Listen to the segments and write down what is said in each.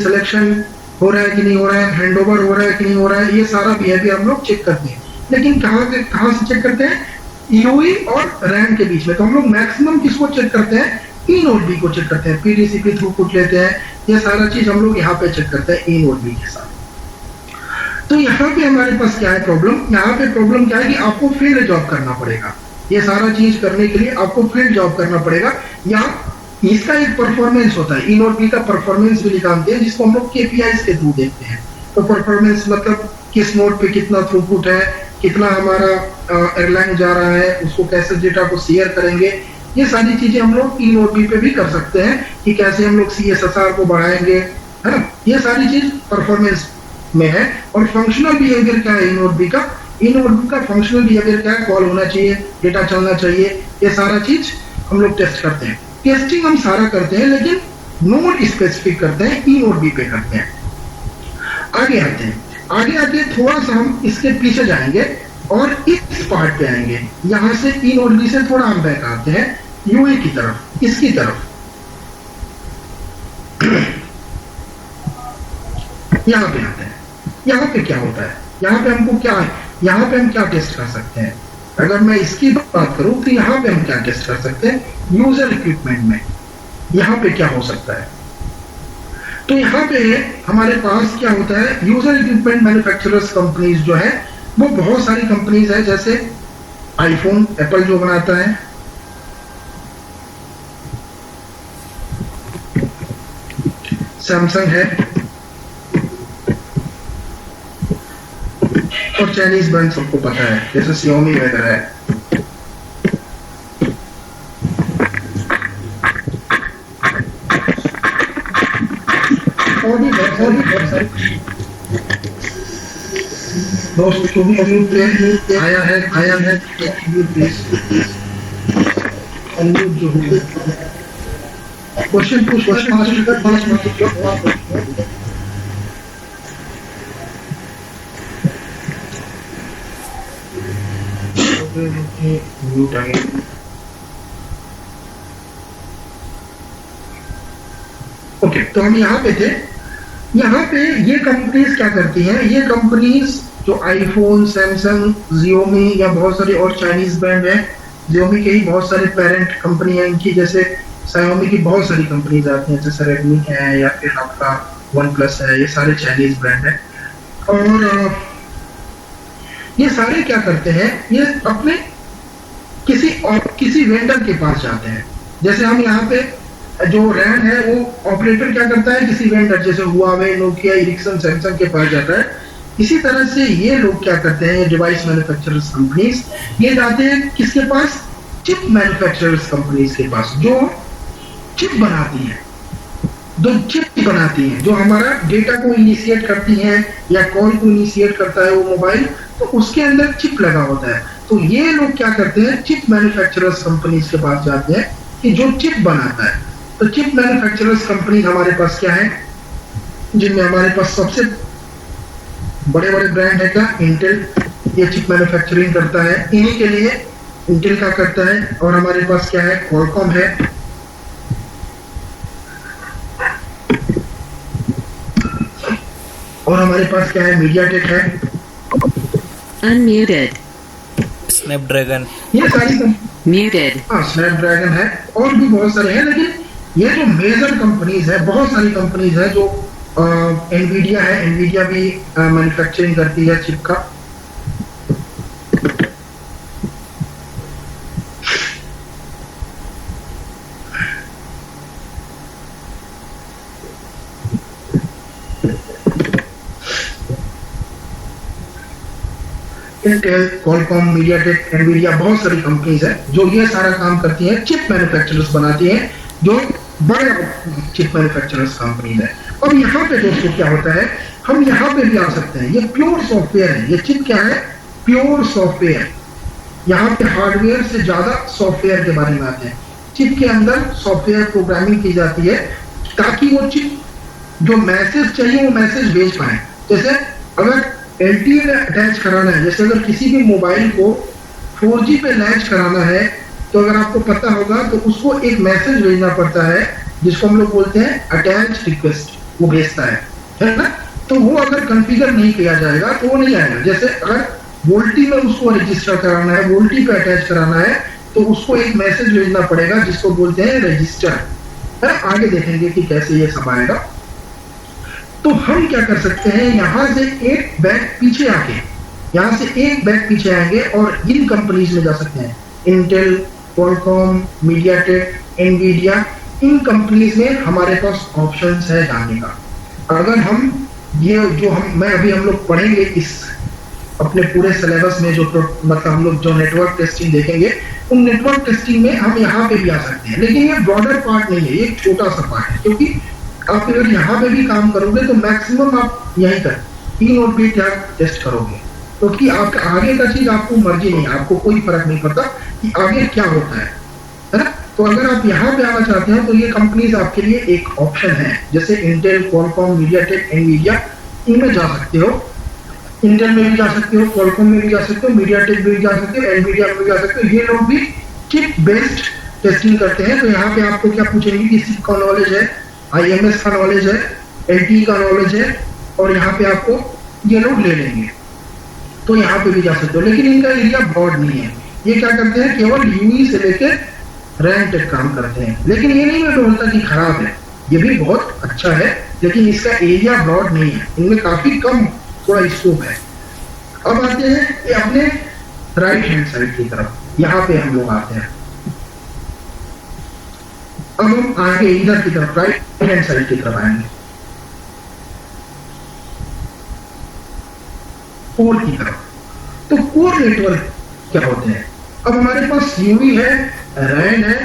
Selection हो रहा है कि नहीं हो रहा है, हैंडओवर हो रहा है कि नहीं हो रहा है, ये सारा बिहेवियर हम लोग चेक करते हैं। लेकिन कहाँ से चेक करते हैं? ईओई और रैम के बीच में। तो हम लोग मैक्सिमम किसको चेक करते हैं? ई नोड बी को चेक करते हैं। पीडीसीपी थ्रूपुट लेते हैं, ये सारा चीज हम लोग यहाँ पे चेक करते हैं ई नोड बी के साथ। तो यहाँ पे हमारे पास क्या है प्रॉब्लम? यहाँ पे प्रॉब्लम क्या है कि आपको फील्ड जॉब करना पड़ेगा। ये सारा चीज करने के लिए आपको फील्ड जॉब करना पड़ेगा, या इसका एक परफॉर्मेंस होता है। ई नोड बी का परफॉर्मेंस भी निकालते हैं, जिसको हम लोग केपीआईज के थ्रू देखते हैं। तो परफॉर्मेंस मतलब किस नोड पे कितना थ्रूपुट है, कितना हमारा एयरलाइन जा रहा है, उसको कैसे डेटा को शेयर करेंगे, ये सारी चीजें हम लोग ई नोड बी पे भी कर सकते हैं कि कैसे हम लोग सीएसएसआर को बढ़ाएंगे, है ना। ये सारी चीज परफॉर्मेंस में है। और फंक्शनल बिहेवियर क्या है ई नोड बी का? ई नोड बी का फंक्शनल बिहेवियर क्या है? कॉल होना चाहिए, डेटा चलना चाहिए, ये सारा चीज हम लोग टेस्ट करते हैं। टेस्टिंग हम सारा करते हैं, लेकिन नोड स्पेसिफिक करते हैं, ई नोड बी पे करते हैं। आगे आते हैं, आगे आके थोड़ा सा हम इसके पीछे जाएंगे और इस पार्ट पे आएंगे। यहां से ई नोड बी से थोड़ा हम बैक आते हैं यूए की तरफ, इसकी तरफ। यहां पे आते हैं। यहाँ पे क्या होता है? यहाँ पे हमको क्या है? यहाँ पे हम क्या टेस्ट कर सकते हैं? अगर मैं इसकी बात करूं तो यहाँ पे हम क्या टेस्ट कर सकते हैं? यूजर इक्विपमेंट में यहाँ पे क्या हो सकता है? तो यहाँ पे हमारे पास क्या होता है? यूजर इक्विपमेंट मैन्युफैक्चरर्स कंपनीज जो है वो बहुत सारी कंपनीज है, जैसे आईफोन एप्पल जो बनाता है, सैमसंग है, और चाइनीज ब्रांड सबको पता है जैसे Xiaomi वगैरह है। और भी बहुत सारी दोस्त जो भी आया है जो क्वेश्चन पूछ, क्वेश्चन 5 मिनट म्यूट आ गया। ओके, तो हम यहाँ पे थे। यहाँ पे ये कंपनीज क्या करती हैं? ये कंपनीज जो आईफोन, सैमसंग, Xiaomi या बहुत सारी और चाइनीज ब्रांड है, Xiaomi के ही बहुत सारे पेरेंट कंपनी है इनकी, जैसे Xiaomi की बहुत सारी कंपनीज आती हैं, जैसे Redmi है या फिर आपका OnePlus है, ये सारे चाइनीज ब्रांड है। और ये सारे क्या करते हैं? ये अपने किसी वेंडर के पास जाते हैं। जैसे हम यहाँ पे जो रैन है वो ऑपरेटर क्या करता है? किसी वेंडर जैसे हुआवे, नोकिया, एरिक्सन, सैमसंग के पास जाता है। इसी तरह से ये लोग क्या करते हैं? डिवाइस मैन्युफैक्चरर्स कंपनीज ये जाते हैं किसके पास? चिप मैन्युफैक्चरर्स कंपनीज के पास, जो चिप बनाती है, जो हमारा डेटा को इनिशिएट करती है या कॉल को इनिशिएट करता है वो मोबाइल, तो उसके अंदर चिप लगा होता है। तो ये लोग क्या करते हैं? चिप मैन्युफैक्चरर्स कंपनीज के पास जाते हैं कि जो चिप बनाता है। तो चिप मैन्युफैक्चरर्स कंपनी हमारे पास क्या है? जिनमें हमारे पास सबसे बड़े ब्रांड है क्या? इंटेल, ये चिप मैन्युफैक्चरिंग करता है, इन्हीं के लिए इंटेल का करता है। और हमारे पास क्या है? क्वालकॉम है, और हमारे पास क्या है? मीडियाटेक है, Unmuted. स्नैपड्रैगन, ये सारी Muted. हाँ स्नैपड्रैगन है, और भी बहुत सारे हैं। लेकिन ये जो मेजर कंपनीज है, बहुत सारी कंपनीज है, जो एनवीडिया है, एनवीडिया भी मैन्युफैक्चरिंग करती है चिप का। इंटेल, क्वालकॉम, मीडियाटेक, एनवीडिया, बहुत सारी कंपनीज है जो ये सारा काम करती हैं, चिप मैन्युफैक्चरर्स बनाती हैं, जो बड़े चिप मैन्युफैक्चरर्स कंपनीज है। अब यहाँ पे दोस्तों क्या होता है? हम यहाँ पे भी आ सकते हैं। ये प्योर सॉफ्टवेयर है, ये चिप क्या है? Pure software. यहाँ पे हार्डवेयर से ज्यादा सॉफ्टवेयर के बारे में आते हैं। चिप के अंदर सॉफ्टवेयर प्रोग्रामिंग की जाती है ताकि वो चिप जो मैसेज चाहिए वो मैसेज भेज पाए। जैसे अगर LTE में अटैच कराना है, जैसे अगर किसी भी मोबाइल को 4G पे लैच कराना है, तो अगर आपको पता होगा तो उसको एक मैसेज भेजना पड़ता है जिसको हम लोग बोलते हैं अटैच रिक्वेस्ट, वो भेजता है ना। तो वो अगर कॉन्फ़िगर नहीं किया जाएगा तो वो नहीं आएगा। जैसे अगर वोल्टी में उसको रजिस्टर कराना है, वोल्टी पे अटैच कराना है, तो उसको एक मैसेज भेजना पड़ेगा जिसको बोलते हैं रजिस्टर है। आगे देखेंगे कि कैसे ये सब आएगा। तो हम क्या कर सकते हैं, यहां से एक बैग पीछे आके, यहां से एक बैग पीछे आएंगे और इन कंपनीज में जा सकते हैं, इंटेल, क्वालकॉम, मीडियाटेक, एनवीडिया, इन कंपनीज में हमारे पास ऑप्शंस है जाने का। अगर हम ये जो हम लोग पढ़ेंगे इस अपने पूरे सिलेबस में, जो मतलब हम लोग जो नेटवर्क टेस्टिंग देखेंगे, उन नेटवर्क टेस्टिंग में हम यहाँ पे भी आ सकते हैं। लेकिन ये ब्रॉडर पार्ट नहीं है, ये एक छोटा सा पार्ट है, क्योंकि आप अगर यहाँ पे भी काम करोगे तो मैक्सिमम आप यहीं तक 3 और बीट टेस्ट करोगे, क्योंकि आपका आगे का चीज आपको मर्जी नहीं है, आपको कोई फर्क नहीं पड़ता कि आगे क्या होता है ना। तो अगर आप यहाँ पे आना चाहते हैं तो ये कंपनीज आपके लिए एक ऑप्शन है। जैसे इंटेल, क्वालकॉम, मीडियाटेक, एनवीडिया, इनमें जा सकते हो। इंटेल में भी जा सकते हो, क्वालकॉम में भी जा सकते हो, मीडियाटेक में भी जा सकते हो, एनवीडिया में भी जा सकते हो। ये लोग भी चिप बेस्ड टेस्टिंग करते हैं। तो यहाँ पे आपको क्या पूछेंगे कि चिप का नॉलेज है, IMS का नॉलेज है, LTE का नॉलेज है, और यहाँ पे आपको ये लोग ले लेंगे। तो यहाँ पे भी जा सकते हो, लेकिन इनका एरिया ब्रॉड नहीं है। ये क्या करते हैं, केवल यूई से लेकर रैंक तक काम करते हैं। लेकिन ये नहीं मैं बोलता कि खराब है, ये भी बहुत अच्छा है, लेकिन इसका एरिया ब्रॉड नहीं है, इनमें काफी कम थोड़ा स्कोप है। अब आते हैं ये अपने राइट हैंड साइड की तरफ, यहाँ पे हम लोग आते हैं। अब हम आगे इधर की तरफ, राइट हैंड साइड की तरफ आएंगे, कोर की तरफ। तो कोर नेटवर्क क्या होते हैं? अब हमारे पास यूवी है, रैन है,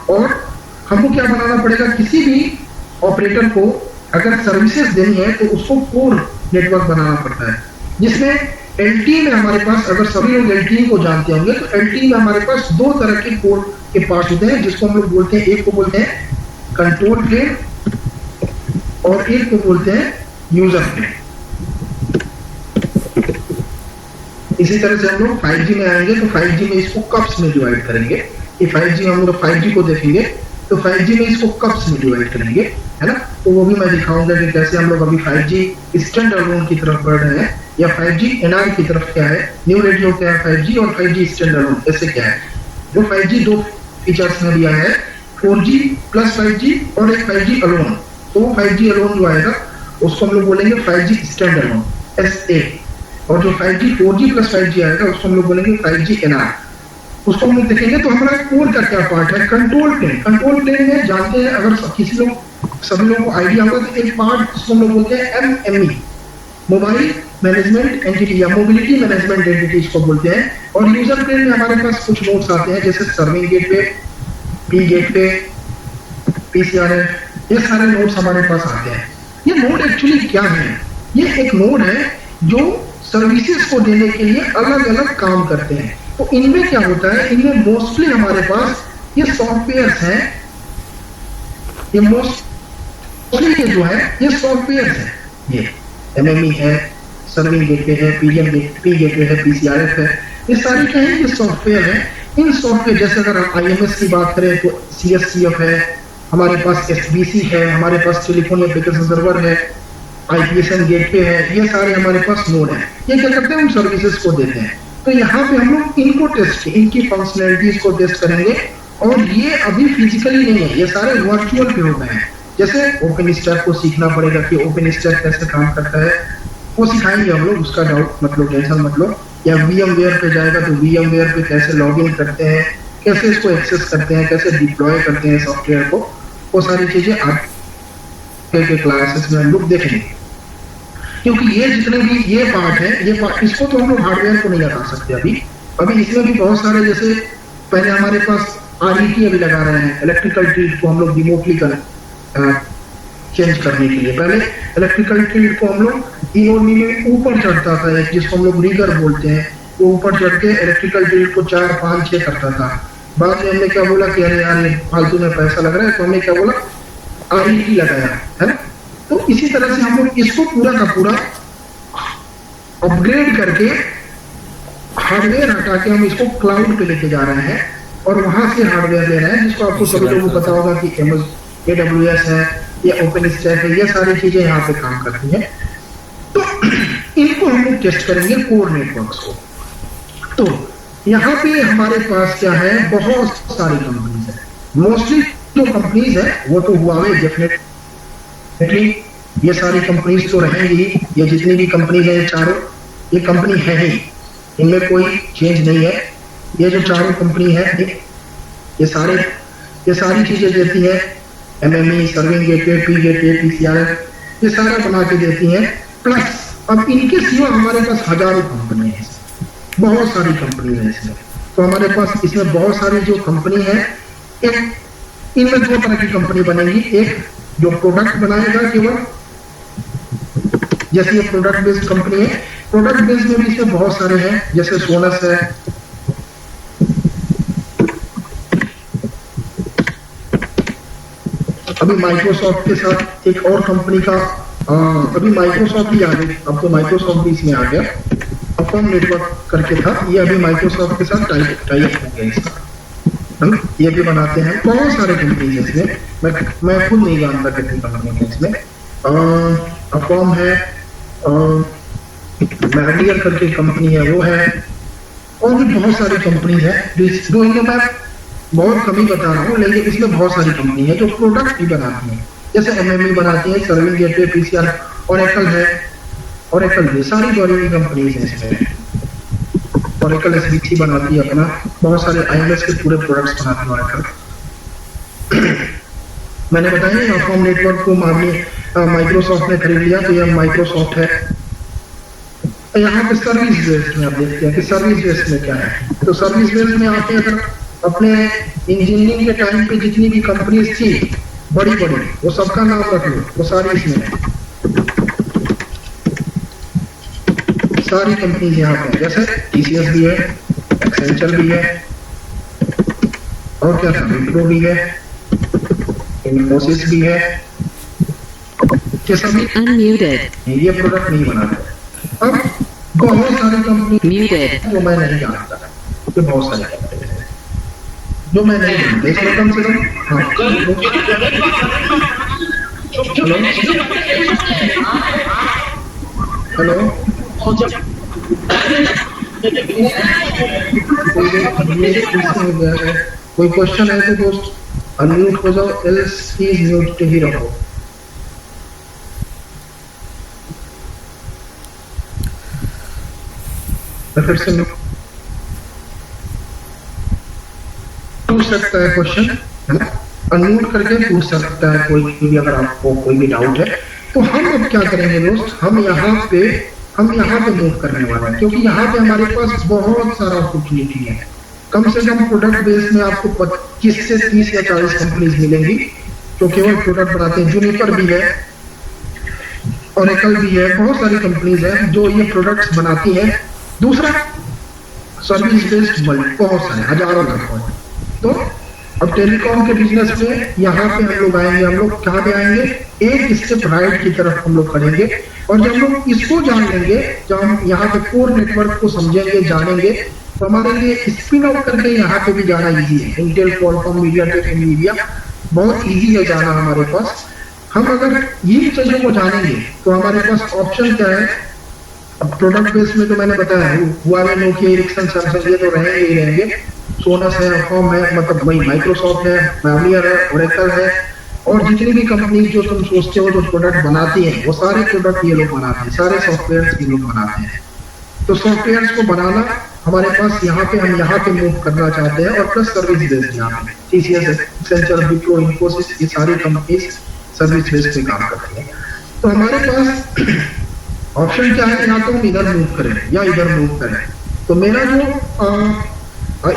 और हमको क्या बनाना पड़ेगा, किसी भी ऑपरेटर को अगर सर्विसेज देनी है तो उसको कोर नेटवर्क बनाना पड़ता है, जिसमें LTE में हमारे पास, अगर सभी लोग LTE को जानते होंगे, तो LTE में हमारे पास 2 तरह के कोर के पार्ट होते हैं, जिसको हम लोग बोलते हैं, एक को बोलते हैं कंट्रोल प्लेन और एक को बोलते हैं यूजर प्लेन। इसी तरह से हम लोग 5G में आएंगे तो 5G में इसको कप्स में डिवाइड करेंगे। ये 5G हम लोग 5G को देखेंगे तो 5G में इसको कप्स में डिवाइड करेंगे, है ना। तो वो भी मैं दिखाऊंगा कि कैसे हम लोग अभी 5G स्टैंडअलोन की तरफ बढ़ रहे हैं, या 5G NR की तरफ क्या है, न्यू रेडियो क्या है 5G, और 5G स्टैंडअलोन ऐसे क्या है। जो 5G 2 फीचर्स में दिया है, 4G प्लस 5G और एक 5G अलोन। तो वो 5G अलोन जो आएगा उसको हम लोग बोलेंगे 5G स्टैंडअलोन SA, और जो 5G 4G प्लस 5G आएगा उसको हम लोग बोलेंगे 5G NR। उसको हम लोग देखेंगे तो हमारा कोर का क्या पार्ट है, कंट्रोल प्लेन। कंट्रोल प्लेन में जानते हैं, अगर किसी लोग सभी लोगों को आइडिया होगा, तो एक पार्ट जिसको हम लोग बोलते हैं MME, मोबाइल मैनेजमेंट एंटिटी या मोबिलिटी मैनेजमेंट एंटिटी इसको बोलते हैं। और यूजर प्लेन में हमारे पास कुछ नोड्स आते हैं, जैसे serving gateway, P gateway, PCRF, ये सारे नोड्स हमारे पास आते हैं। ये नोड एक्चुअली क्या है? ये एक नोड है जो सर्विसेज को देने के लिए अलग अलग काम करते हैं। तो इनमें क्या होता है, इनमें मोस्टली हमारे पास ये सॉफ्टवेयर हैं, ये मोस्टली ये जो है ये सॉफ्टवेयर है। ये MME है, सर्विंग गेटवे है, P गेटवे है, PCRF है, ये सारे क्या है, ये सॉफ्टवेयर है। इन सॉफ्टवेयर जैसे अगर हम IMS की बात करें तो CSCF है, हमारे पास SBC है, हमारे पास टेलीफोन एप्लीकेशन सर्वर है, IPSN गेटवे है, ये सारे हमारे पास नोड है। ये क्या करते हैं, हम सर्विसेज को देते हैं। तो यहाँ पे हम लोग इनको टेस्ट, इनकी फंक्शनैलिटीज को टेस्ट करेंगे, और ये अभी फिजिकली नहीं है, ये सारे वर्चुअल पे हो गए हैं। जैसे ओपन स्टैक को सीखना पड़ेगा कि ओपन स्टैक कैसे काम करता है, वो सिखाएंगे हम लोग, उसका डाउट मतलब टेंशन मतलब। या VMware पे जाएगा तो VMware पे कैसे लॉग इन करते हैं, कैसे इसको एक्सेस करते हैं, कैसे डिप्लॉय करते हैं सॉफ्टवेयर को, वो सारी चीजें आगे के क्लासेस में हम लोग देखेंगे। क्योंकि ये जितने भी ये पार्ट है, ये पार्ट, इसको तो हम लोग हार्डवेयर को नहीं लगा सकते अभी इसमें भी बहुत सारे, जैसे पहले हमारे पास RET अभी लगा रहे हैं, इलेक्ट्रिकल ट्रीट को हम लोग रिमोटली चेंज करने के लिए। पहले इलेक्ट्रिकल ट्रीट को हम लोग इनोनी में ऊपर चढ़ता था, जिसको हम लोग रिगर बोलते हैं, वो ऊपर चढ़ के इलेक्ट्रिकल ट्रीट को 4, 5, 6 करता था। बाद में हमने क्या बोला कि अरे यार ये फालतू में पैसा लग रहा है, तो हमने क्या बोला, RET लगाया, है ना। तो इसी तरह से हम लोग इसको पूरा का पूरा अपग्रेड करके हार्डवेयर हटा के हम इसको क्लाउड पे लेके जा रहे हैं, और वहां से हार्डवेयर ले रहे हैं, जिसको आपको सभी लोगों को पता होगा कि AWS है या OpenStack है, ये सारी चीजें यहाँ पे काम करती हैं। तो इनको हम लोग टेस्ट करेंगे कोर नेटवर्क्स को। तो यहाँ पे हमारे पास क्या है, बहुत सारी कंपनीज है। मोस्टली जो कंपनीज है वो तो हुआवे डेफिनेटली, ये सारी कंपनीज तो रहेंगी। ये जितनी भी कंपनीज है, चारों ये कंपनी है ही, इनमें कोई चेंज नहीं है। ये जो चारों कंपनी है, ये सारी चीजें देती है। MME, serving gateway, P gateway, PCI, ये सारा बना के देती है। प्लस अब इनके सिवा हमारे पास हजारों कंपनी है, बहुत सारी कंपनी है इसमें। तो हमारे पास इसमें बहुत सारी जो कंपनी है, इनमें दो तरह की कंपनी बनेगी। एक जो प्रोडक्ट बनाएगा केवल, जैसे ये प्रोडक्ट बेस्ड कंपनी है। प्रोडक्ट बेस्ड में भी इसमें बहुत सारे हैं, जैसे सोनस है, अभी माइक्रोसॉफ्ट के साथ एक और कंपनी का अभी माइक्रोसॉफ्ट ही आ गई, अब तो माइक्रोसॉफ्ट भी इसमें आ गया। अफॉर्म नेटवर्क करके था, ये अभी माइक्रोसॉफ्ट के साथ टाई अप हो गया इसका। ये भी बनाते हैं, बहुत सारे कंपनी है इसमें। मैं खुद नहीं जानता कितनी कंपनी है इसमें। अफॉर्म है, मैरियर करके कंपनी है वो है, और भी बहुत सारी कंपनी है जो इनको मैं बहुत कम ही बता रहा हूँ, लेकिन इसमें बहुत सारी कंपनी है जो प्रोडक्ट भी बनाती है। जैसे MME बनाती है, सर्विंग गेटवे, PCI, ओरेकल है, ओरेकल ये सारी बड़ी कंपनीज है इसमें। ओरेकल SBC बनाती है अपना, बहुत सारे IMS के पूरे प्रोडक्ट्स बनाती है ओरेकल। मैंने बताया अफॉर्म नेटवर्क को माइक्रोसॉफ्ट ने खरीद लिया, तो यह माइक्रोसॉफ्ट है। यहाँ पे सर्विस बेस्ड में आप देखते हैं कि सर्विस बेस्ड में क्या है। तो सर्विस बेस्ड में आते हैं, अगर अपने इंजीनियरिंग के टाइम पे जितनी भी कंपनीज थी बड़ी बड़ी, वो सबका नाम रख लो, वो सारी इसमें सारी कंपनीज यहाँ पे, जैसे TCS भी है, एक्सेंचर भी है, और क्या था, विप्रो भी है, इन्फोसिस भी है। ये सभी ये प्रोडक्ट नहीं बनाते। अब बहुत सारी कंपनी वो मैं नहीं जानता, तो बहुत सारी कंपनी है जो मैं नहीं जानता, इसमें कम से कम हेलो कोई क्वेश्चन है तो दोस्त अनम्यूट हो जाओ, एल्स प्लीज म्यूट पे ही रहो। फिर से पूछ सकता है क्वेश्चन, है ना, अनम्यूट करके पूछ सकता है कोई भी, अगर आपको कोई भी डाउट है। तो हम अब क्या करेंगे दोस्त, हम यहाँ पे मूव करने वाले हैं, क्योंकि यहाँ पे हमारे पास बहुत सारा अपॉर्चुनिटी है। कम से कम प्रोडक्ट बेस में आपको 25 से 30 या 40 कंपनीज मिलेंगी जो केवल प्रोडक्ट बनाते हैं। जूनिपर भी है, ओरेकल भी है, बहुत सारी कंपनीज है जो ये प्रोडक्ट्स बनाती है। दूसरा सर्विस बेस्ड बहुत सारे हजारों लाखों। तो अब टेलीकॉम के बिजनेस में यहाँ पे हम लोग आएंगे, हम लोग कहाँ पे आएंगे, एक स्टेप राइट की तरफ हम लोग करेंगे। और जब लोग इसको जान लेंगे, जब हम यहाँ पे कोर नेटवर्क को समझेंगे, जानेंगे, तो हमारे लिए स्पिन आउट करके यहाँ पे भी जाना इजी है। इंटेल, क्वालकॉम, मीडियाटेक, एनवीडिया, बहुत इजी है जाना हमारे पास। हम अगर ये चीजों को जानेंगे तो हमारे पास ऑप्शन क्या है। अब प्रोडक्ट बेस में तो मैंने बताया, हुआवे, नोकिया, एरिक्सन, सैमसंग, ये तो रहेंगे ही रहेंगे। सोनस है, अफॉर्म है, मतलब वही माइक्रोसॉफ्ट है, मैरियर है, ओरेकल है, और जितनी भी कंपनी जो तुम सोचते हो जो प्रोडक्ट बनाती है, वो सारे प्रोडक्ट ये लोग बनाते हैं, सारे सॉफ्टवेयर ये लोग बनाते हैं। तो सॉफ्टवेयर को बनाना हमारे पास यहाँ पे, हम यहाँ पे मूव करना चाहते हैं। और प्लस सर्विस बेस्ड, यहाँ पे TCS, एक्सेंचर, विप्रो, इन्फोसिस, ये सारी कंपनीज सर्विस बेस्ड पे काम करती है। तो हमारे पास ऑप्शन क्या है, या तो हम इधर मूव करें या इधर मूव करें। तो मेरा जो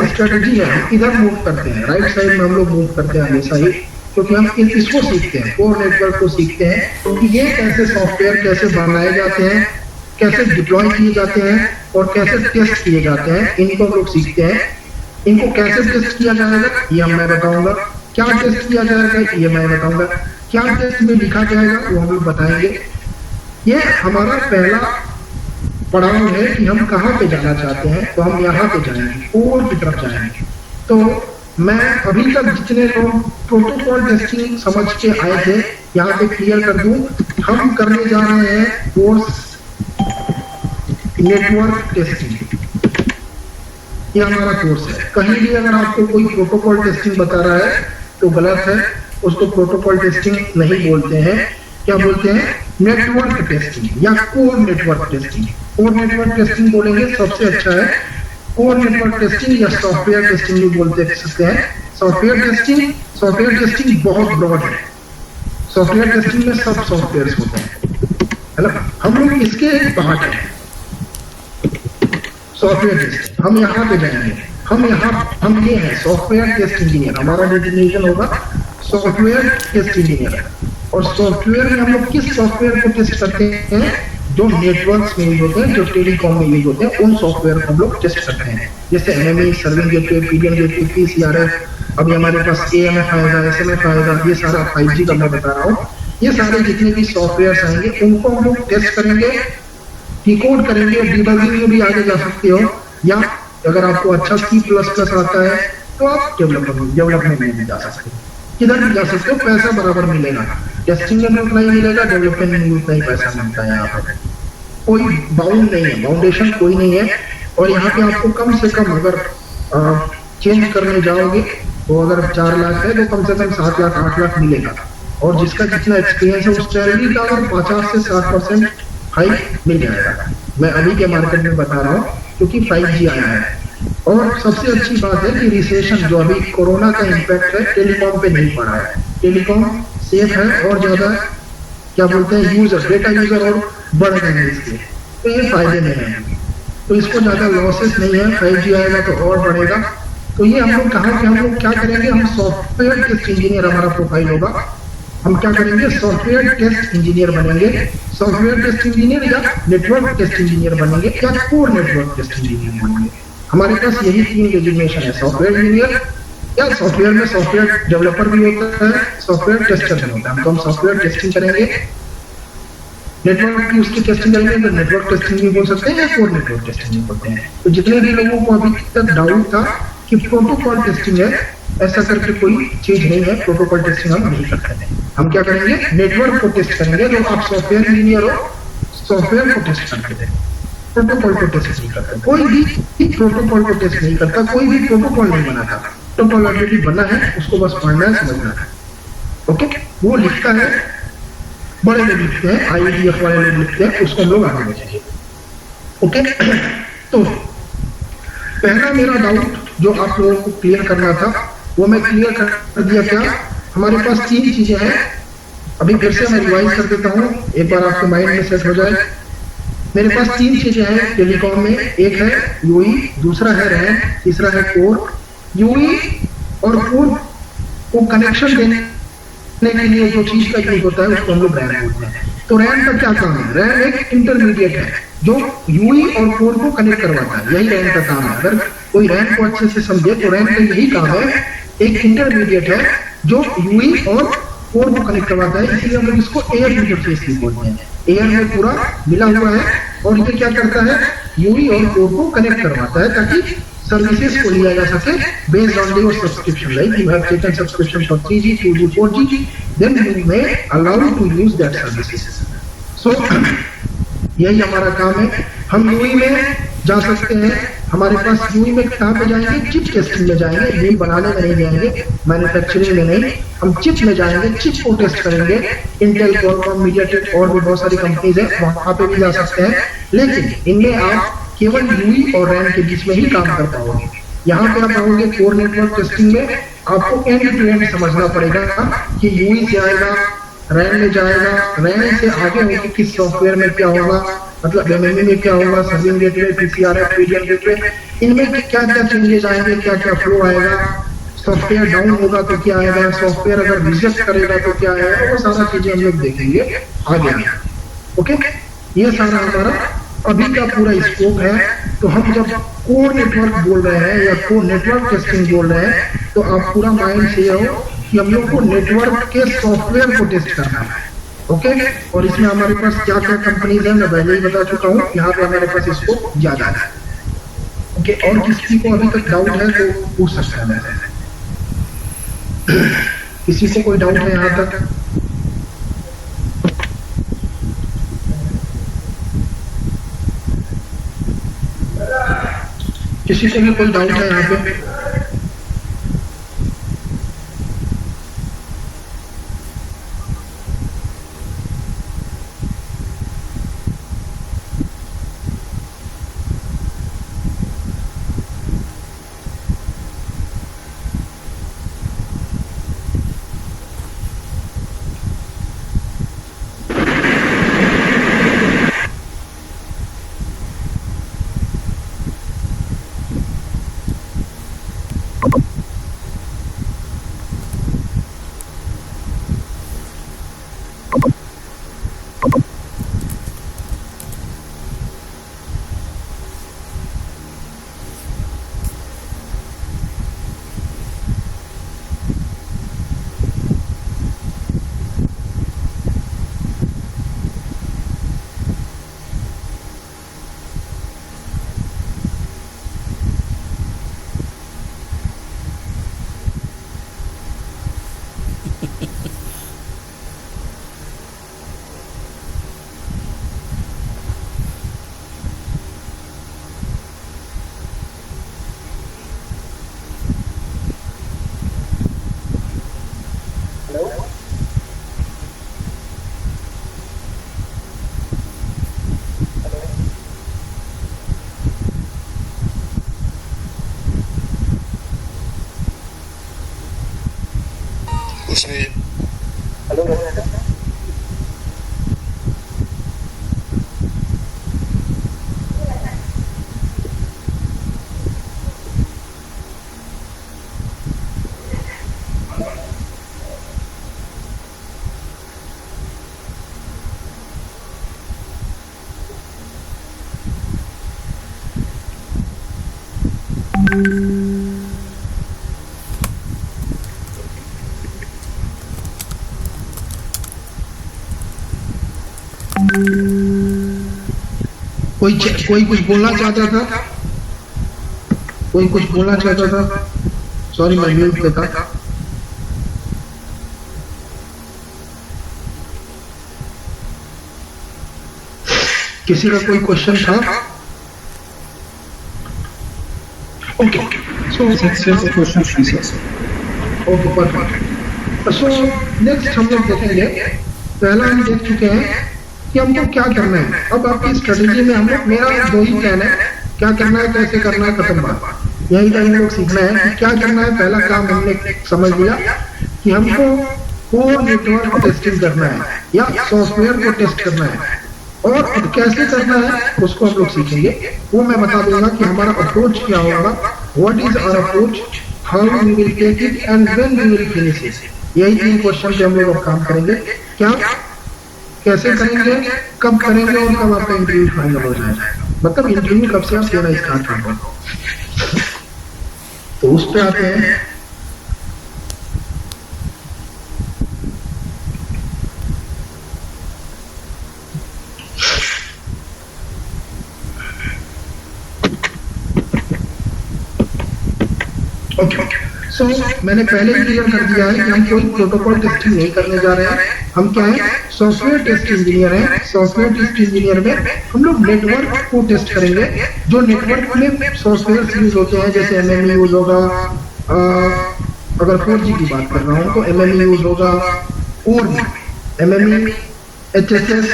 स्ट्रेटेजी है, हम इधर मूव करते हैं, राइट साइड में हम लोग मूव करते हैं हमेशा ही, क्योंकि हम इसको सीखते हैं, कोर नेटवर्क को सीखते हैं कि ये कैसे सॉफ्टवेयर कैसे बनाए जाते हैं, कैसे डिप्लॉय किए जाते हैं और कैसे टेस्ट किए जाते हैं, इनको हम लोग सीखते हैं। इनको कैसे टेस्ट किया जाएगा ये मैं बताऊंगा, क्या टेस्ट किया जाएगा ये मैं बताऊंगा, क्या टेस्ट में लिखा जाएगा वो हम लोग बताएंगे। ये हमारा पहला पड़ाव है कि हम कहाँ पे जाना चाहते हैं। तो हम यहाँ पे जाएंगे, कोर की तरफ जाएंगे। तो मैं अभी तक जितने लोग प्रोटोकॉल टेस्टिंग समझ के आए थे यहाँ पे क्लियर कर दूं, हम करने जा रहे हैं कोर्स नेटवर्क टेस्टिंग। ये हमारा कोर्स है। कहीं भी अगर आपको कोई प्रोटोकॉल टेस्टिंग बता रहा है तो गलत है, उसको प्रोटोकॉल टेस्टिंग नहीं बोलते हैं। क्या बोलते हैं? नेटवर्क टेस्टिंग या core network testing. Core network testing बोलेंगे सबसे अच्छा है। कोर नेटवर्क टेस्टिंग या सॉफ्टवेयर टेस्टिंग भी बोलते सकते हैं। सॉफ्टवेयर टेस्टिंग बहुत ब्रॉड है। सॉफ्टवेयर टेस्टिंग में सब सॉफ्टवेयर होते हैं, है ना। हम लोग इसके एक पार्ट है सॉफ्टवेयर टेस्टिंग। हम यहाँ पे जाएंगे, हम ये हैं सॉफ्टवेयर टेस्ट इंजीनियर। हमारा डेजिग्नेशन होगा सॉफ्टवेयर टेस्ट इंजीनियर। और सॉफ्टवेयर में हम लोग किस सॉफ्टवेयर को टेस्ट करते हैं? जो नेटवर्क्स में यूज होते हैं, जो टेलीकॉम में यूज होते हैं, उन सॉफ्टवेयर को हम लोग टेस्ट करते हैं। जैसे MME, serving gateway, PDN gateway, PCRF, अभी हमारे पास एएमएफ आएगा, एसएमएफ आएगा, ये सारा 5G का मैं बता रहा हूँ। ये सारे जितने भी सॉफ्टवेयर आएंगे उनको हम लोग टेस्ट करेंगे, डिकोड करेंगे। डीबगिंग में भी आगे जा सकते हो, या अगर आपको अच्छा C++ आता है तो आप डेवलपमेंट में भी जा सकते हो। किधर भी जा सकते हो, पैसा बराबर मिलेगा। टेस्टिंग में उतना ही मिलेगा, डेवलपमेंट में उतना ही पैसा मिलता है। यहाँ पर कोई बाउंड नहीं है, बाउंडेशन कोई नहीं है। और यहाँ पे आपको कम से कम अगर चेंज करने जाओगे तो अगर 4 लाख है तो कम से कम 7 लाख 8 लाख मिलेगा। और जिसका जितना एक्सपीरियंस है उस सैलरी का अगर 50 से 60% हाइक मिल जाएगा। मैं अभी के मार्केट में बता रहा हूँ क्योंकि 5G आया है। और सबसे अच्छी बात है कि रिसेशन जो अभी कोरोना का इम्पैक्ट है टेलीकॉम पे नहीं पड़ा है। टेलीकॉम सेफ है और ज्यादा क्या बोलते हैं यूजर, डेटा यूजर और बढ़ गए हैं इसके, तो ये फायदे में है। तो इसको ज्यादा लॉसेस नहीं है। 5G आएगा तो और बढ़ेगा। तो ये हम लोग कहा कि हम लोग क्या करेंगे, हम सॉफ्टवेयर टेस्ट इंजीनियर हमारा प्रोफाइल होगा। हम क्या करेंगे, सॉफ्टवेयर टेस्ट इंजीनियर बनेंगे। सॉफ्टवेयर टेस्ट इंजीनियर या नेटवर्क टेस्ट इंजीनियर बनेंगे या कोर नेटवर्क टेस्ट इंजीनियर बनेंगे। हमारे पास यही 3 डेजिग्नेशन है, सॉफ्टवेयर इंजीनियर या सॉफ्टवेयर में सॉफ्टवेयर डेवलपर भी होता है, सॉफ्टवेयर टेस्टर भी होता है। तो हम सॉफ्टवेयर टेस्टिंग करेंगे, नेटवर्क की उसकी टेस्टिंग करेंगे तो नेटवर्क टेस्टिंग भी बोल सकते हैं या कोर नेटवर्क टेस्टिंग भी बोलते हैं। तो जितने भी लोगों को अभी तक डाउट था कि प्रोटोकॉल टेस्टिंग है, ऐसा करके कोई चीज नहीं है। प्रोटोकॉल टेस्टिंग हम नहीं करते हैं। हम क्या करेंगे, नेटवर्क को टेस्ट करेंगे। तो आप सॉफ्टवेयर इंजीनियर हो, सॉफ्टवेयर को टेस्ट करते हैं, प्रोटोकॉल को टेस्ट नहीं करते। कोई भी प्रोटोकॉल को टेस्ट नहीं करता, कोई भी प्रोटोकॉल नहीं बनाता। प्रोटोकॉल ऑलरेडी बना है, उसको बस पढ़ना है, समझना है। ओके, वो लिखता है, बड़े लोग लिखते हैं, IETF वाले लोग लिखते हैं, उसको हम लोग आगे बढ़ेंगे। ओके, तो पहला मेरा डाउट जो आप लोगों को क्लियर करना था वो मैं क्लियर कर दिया। क्या हमारे पास 3 चीजें हैं। अभी फिर से मैं रिवाइज कर देता हूँ, एक बार आपके माइंड में सेट हो जाए। मेरे पास 3 चीजें हैं टेलीकॉम में। एक है यूई, दूसरा है रैन, तीसरा है कोर। यूई और कोर को कनेक्शन देने के लिए जो चीज का यूज होता है उसको हम लोग रैन बोलते हैं। तो रैन का क्या काम है? रैन एक इंटरमीडिएट है जो यूई और कोर को कनेक्ट करवाता है, यही रैन का काम है। अगर कोई रैन को अच्छे से समझे तो रैन का यही काम है, एक इंटरमीडिएट है जो यूई और कोर को कनेक्ट करवाता है। इसलिए हम लोग इसको एयर इंटरफेस भी बोलते हैं। एयर में पूरा मिला हुआ है और ये क्या करता है, यूई और कोर को कनेक्ट करवाता है ताकि सर्विसेज को लिया जा सके based on your subscription. Like you have taken subscription for 3G, 2G, 4G, then you may allow to use that services. So यही हमारा काम है। हम यूई में जा सकते हैं। हमारे पास यूई में कहाँ पे जाएंगे, चिप टेस्टिंग में जाएंगे। यूई बनाने में नहीं जाएंगे, मैन्युफैक्चरिंग में नहीं, हम चिप में जाएंगे, चिप को टेस्ट करेंगे। इंटेल, क्वालकॉम, मीडियाटेक और भी बहुत सारी कंपनीज है, वहां पे भी जा सकते हैं। लेकिन इनमें आप केवल यूई और रैन के बीच में ही काम कर पाओगे। यहाँ पे आप आओगे कोर नेटवर्क टेस्टिंग में, आपको एंड टू एंड समझना पड़ेगा कि यूई से आएगा, रैन में जाएगा, रैन से आगे होगी किस सॉफ्टवेयर में क्या होगा, मतलब एमएमई में क्या होगा, सर्विंग गेटवे, पीसीआरएफ, पीडीएम गेटवे, इनमें क्या क्या चेंजेस आएंगे, क्या क्या फ्लो आएगा, सॉफ्टवेयर डाउन होगा तो क्या आएगा, सॉफ्टवेयर अगर रिजेक्ट करेगा तो क्या आएगा, वो सारा चीजें हम लोग देखेंगे आगे। ओके, ये सारा हमारा अभी का पूरा स्कोप है। तो हम जब कोर नेटवर्क बोल रहे हैं या कोर नेटवर्क टेस्टिंग बोल रहे हैं तो आप पूरा माइंड से हो कि हम लोग को नेटवर्क के सॉफ्टवेयर को टेस्ट करना है। ओके, और इसमें हमारे पास क्या क्या कंपनीज है मैं पहले ही बता चुका हूँ। यहाँ पे हमारे पास स्कोप ज्यादा है। ओके, और किसी को अभी तक डाउट है तो पूछ सकता है। किसी को कोई डाउट है यहाँ तक? किसी से भी कोई डाउट है यहाँ पे? उसमें कोई कुछ बोलना चाहता था? कोई कुछ बोलना चाहता था? सॉरी मैं म्यूट पे था। किसी का कोई क्वेश्चन था? Okay so okay perfect. So next हम लोग देखेंगे, पहला हम देख चुके हैं कि हमको क्या करना है। अब आपकी स्ट्रेटेजी में हम लोग, मेरा दो ही प्लान है, क्या करना है, कैसे करना है, खत्म बात। यही हम लोग सीखना है कि क्या करना है। पहला काम हमने समझ लिया कि हमको कोर नेटवर्क टेस्टिंग करना है या सॉफ्टवेयर को टेस्ट करना है, और अब कैसे करना है उसको हम लोग सीखेंगे। वो मैं बता दूंगा कि हमारा अप्रोच क्या होगा, what is our approach, how we will take it and when we will finish it. यही 3 क्वेश्चन पे हम लोग अब काम करेंगे। क्या, कैसे करेंगे, कब करेंगे और कब आपका इंटरव्यू फाइनल हो जाएगा, मतलब इंटरव्यू कब से आप देना स्टार्ट करेंगे। तो उस पे आते हैं। ओके सो मैंने पहले ही क्लियर कर दिया है कि हम कोई प्रोटोकॉल टेस्टिंग नहीं करने जा रहे हैं। हम क्या है, सॉफ्टवेयर टेस्ट इंजीनियर हैं। सॉफ्टवेयर टेस्ट इंजीनियर में हम लोग नेटवर्क को टेस्ट करेंगे। जो नेटवर्क में सॉफ्टवेयर यूज होते हैं, जैसे एमएमई यूज होगा, अगर 4G की बात कर रहा हूँ तो एमएमई यूज होगा, और MME, HSS,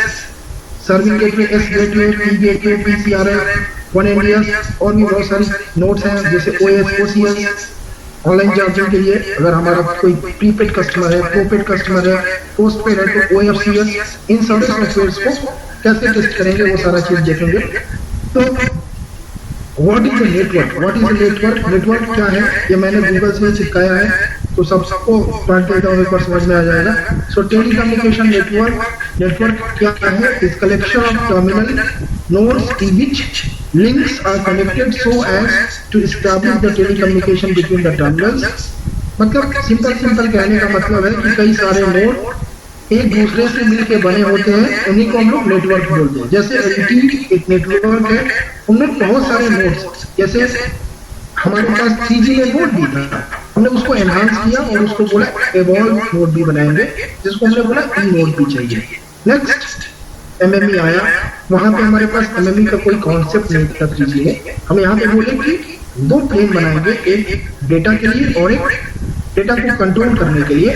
serving gateway, S gateway, P gateway, PCRF, 1MBS, और भी बहुत सारी नोट्स हैं, जैसे OS, OCS, ऑनलाइन चार्जिंग के लिए। अगर हमारा कोई प्रीपेड कस्टमर है, पोपेड कस्टमर है, पोस्ट पेड है तो OFCS, इन सारे सॉफ्टवेयर्स को कैसे टेस्ट करेंगे वो सारा चीज देखेंगे। तो what is a network, what is a network, network क्या है, ये मैंने गूगल से चिपकाया है तो सबको पढ़ देता हूँ, एक बार समझ में आ जाएगा। सो टेलीकम्युनिकेशन नेटवर्क क्या है, is collection of terminal nodes in which links are connected so as to establish the telecommunication between the terminals। मतलब सिंपल कहने का मतलब है कि कई सारे नोड एक दूसरे से मिलकर बने होते हैं, उन्हीं को हम लोग नेटवर्क बोलते हैं। जैसे LTE एक नेटवर्क है, उनमें बहुत सारे नोड्स, जैसे हमारे पास 3G में नोड भी था हमने उसको एनहांस किया और उसको बोला एवॉल्व नोड भी बनाएंगे, जिसको हमने बोला ई नोड भी चाहिए। नेक्स्ट एमएमई आया, वहां पे हमारे पास एमएमई का कोई कॉन्सेप्ट नहीं था 3G में। हम यहाँ पे बोले कि 2 प्लेन बनाएंगे, एक डेटा के लिए और एक डेटा को कंट्रोल करने के लिए।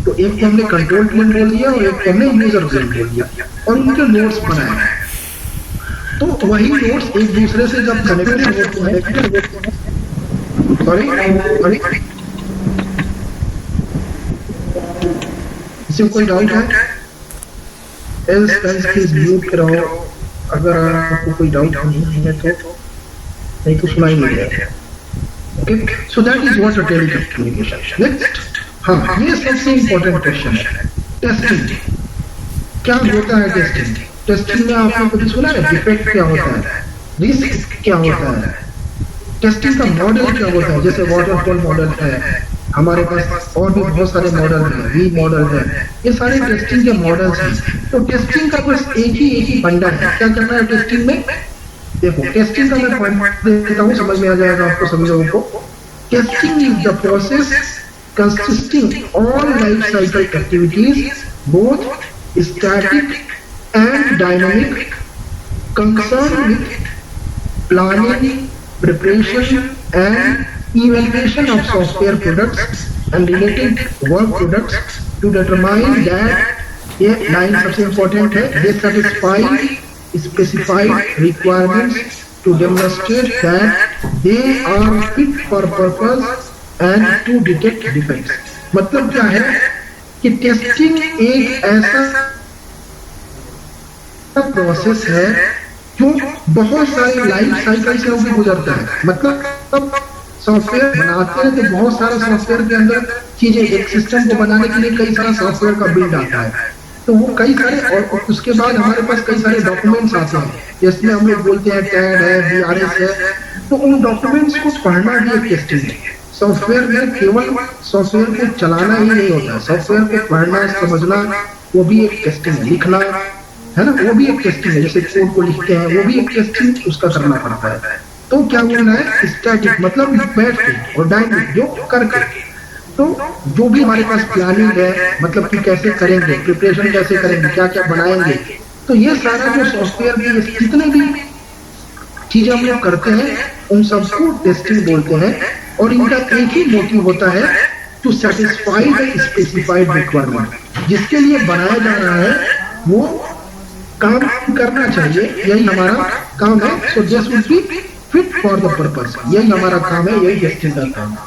तो एक को हमने कंट्रोल प्लेन बोल दिया और एक को हमने यूजर प्लेन बोल दिया और उनके नोड्स बनाए। तो वही नोड्स एक दूसरे से जब कनेक्टेड होते हैं, सॉरी इसमें कोई डाउट है? एल्स प्लीज म्यूट कराओ अगर आपको कोई डाउट नहीं है तो, नहीं तो सुनाई नहीं देगा। Okay, so that is what a telecommunication. Next, हाँ, ये सबसे इंपॉर्टेंट क्वेश्चन है, टेस्टिंग। क्या होता है टेस्टिंग? टेस्टिंग में आपने कभी सुना है डिफेक्ट क्या होता है, रिस्क क्या होता है, टेस्टिंग का मॉडल क्या होता है? जैसे वाटरफॉल मॉडल है हमारे पास, और भी बहुत सारे मॉडल हैं, वी मॉडल है, ये सारे टेस्टिंग के मॉडल्स हैं। तो टेस्टिंग का बस एक ही फंडा है, क्या करना है टेस्टिंग में? देखो, टेस्टिंग का मैं पॉइंट देता हूँ, समझ में आ जाएगा आपको सभी लोगों को। Testing is the process consisting all life cycle activities, both static and dynamic, concerned with planning, preparation and evaluation of software products and related work products to determine that ये लाइन सबसे इम्पोर्टेंट है, they satisfy specified requirements to demonstrate that they are fit for purpose and to detect defects। मतलब क्या है कि testing एक ऐसा process है जो बहुत सारे लाइफ साइकिल से होकर गुजरता है। मतलब तब सॉफ्टवेयर बनाते हैं तो बहुत सारा सॉफ्टवेयर के अंदर चीजें, एक सिस्टम को बनाने के लिए कई सारा सॉफ्टवेयर का बिल्ड आता है, तो वो कई सारे, और उसके बाद हमारे पास कई सारे डॉक्यूमेंट्स आते हैं, जिसमें हम लोग बोलते हैं टैड है, बीआरएस है। तो उन डॉक्यूमेंट्स को पढ़ना भी एक टेस्टिंग है। सॉफ्टवेयर में केवल सॉफ्टवेयर को चलाना ही नहीं होता, सॉफ्टवेयर को पढ़ना, समझना, वो भी एक टेस्टिंग है। लिखना है ना, वो भी एक टेस्टिंग है, जैसे कोड को लिखते हैं वो भी एक टेस्टिंग उसका करना पड़ता है। तो क्या बोलना है, स्टैटिक मतलब बैठ के, और डायनेमिक जो करके। तो जो भी हमारे पास प्लानिंग है, मतलब कि कैसे करेंगे, प्रिपरेशन कैसे करेंगे, क्या क्या बनाएंगे, तो ये सारा जो सॉफ्टवेयर में जितने भी चीजें हम लोग करते हैं उन सबको टेस्टिंग बोलते हैं। और इनका एक ही मोटिव होता है, to satisfy the specified requirement, जिसके लिए बनाया जा रहा है वो काम करना चाहिए, यही हमारा काम है। So this would be fit for the purpose, यही हमारा काम है, यही टेस्टिंग का काम है।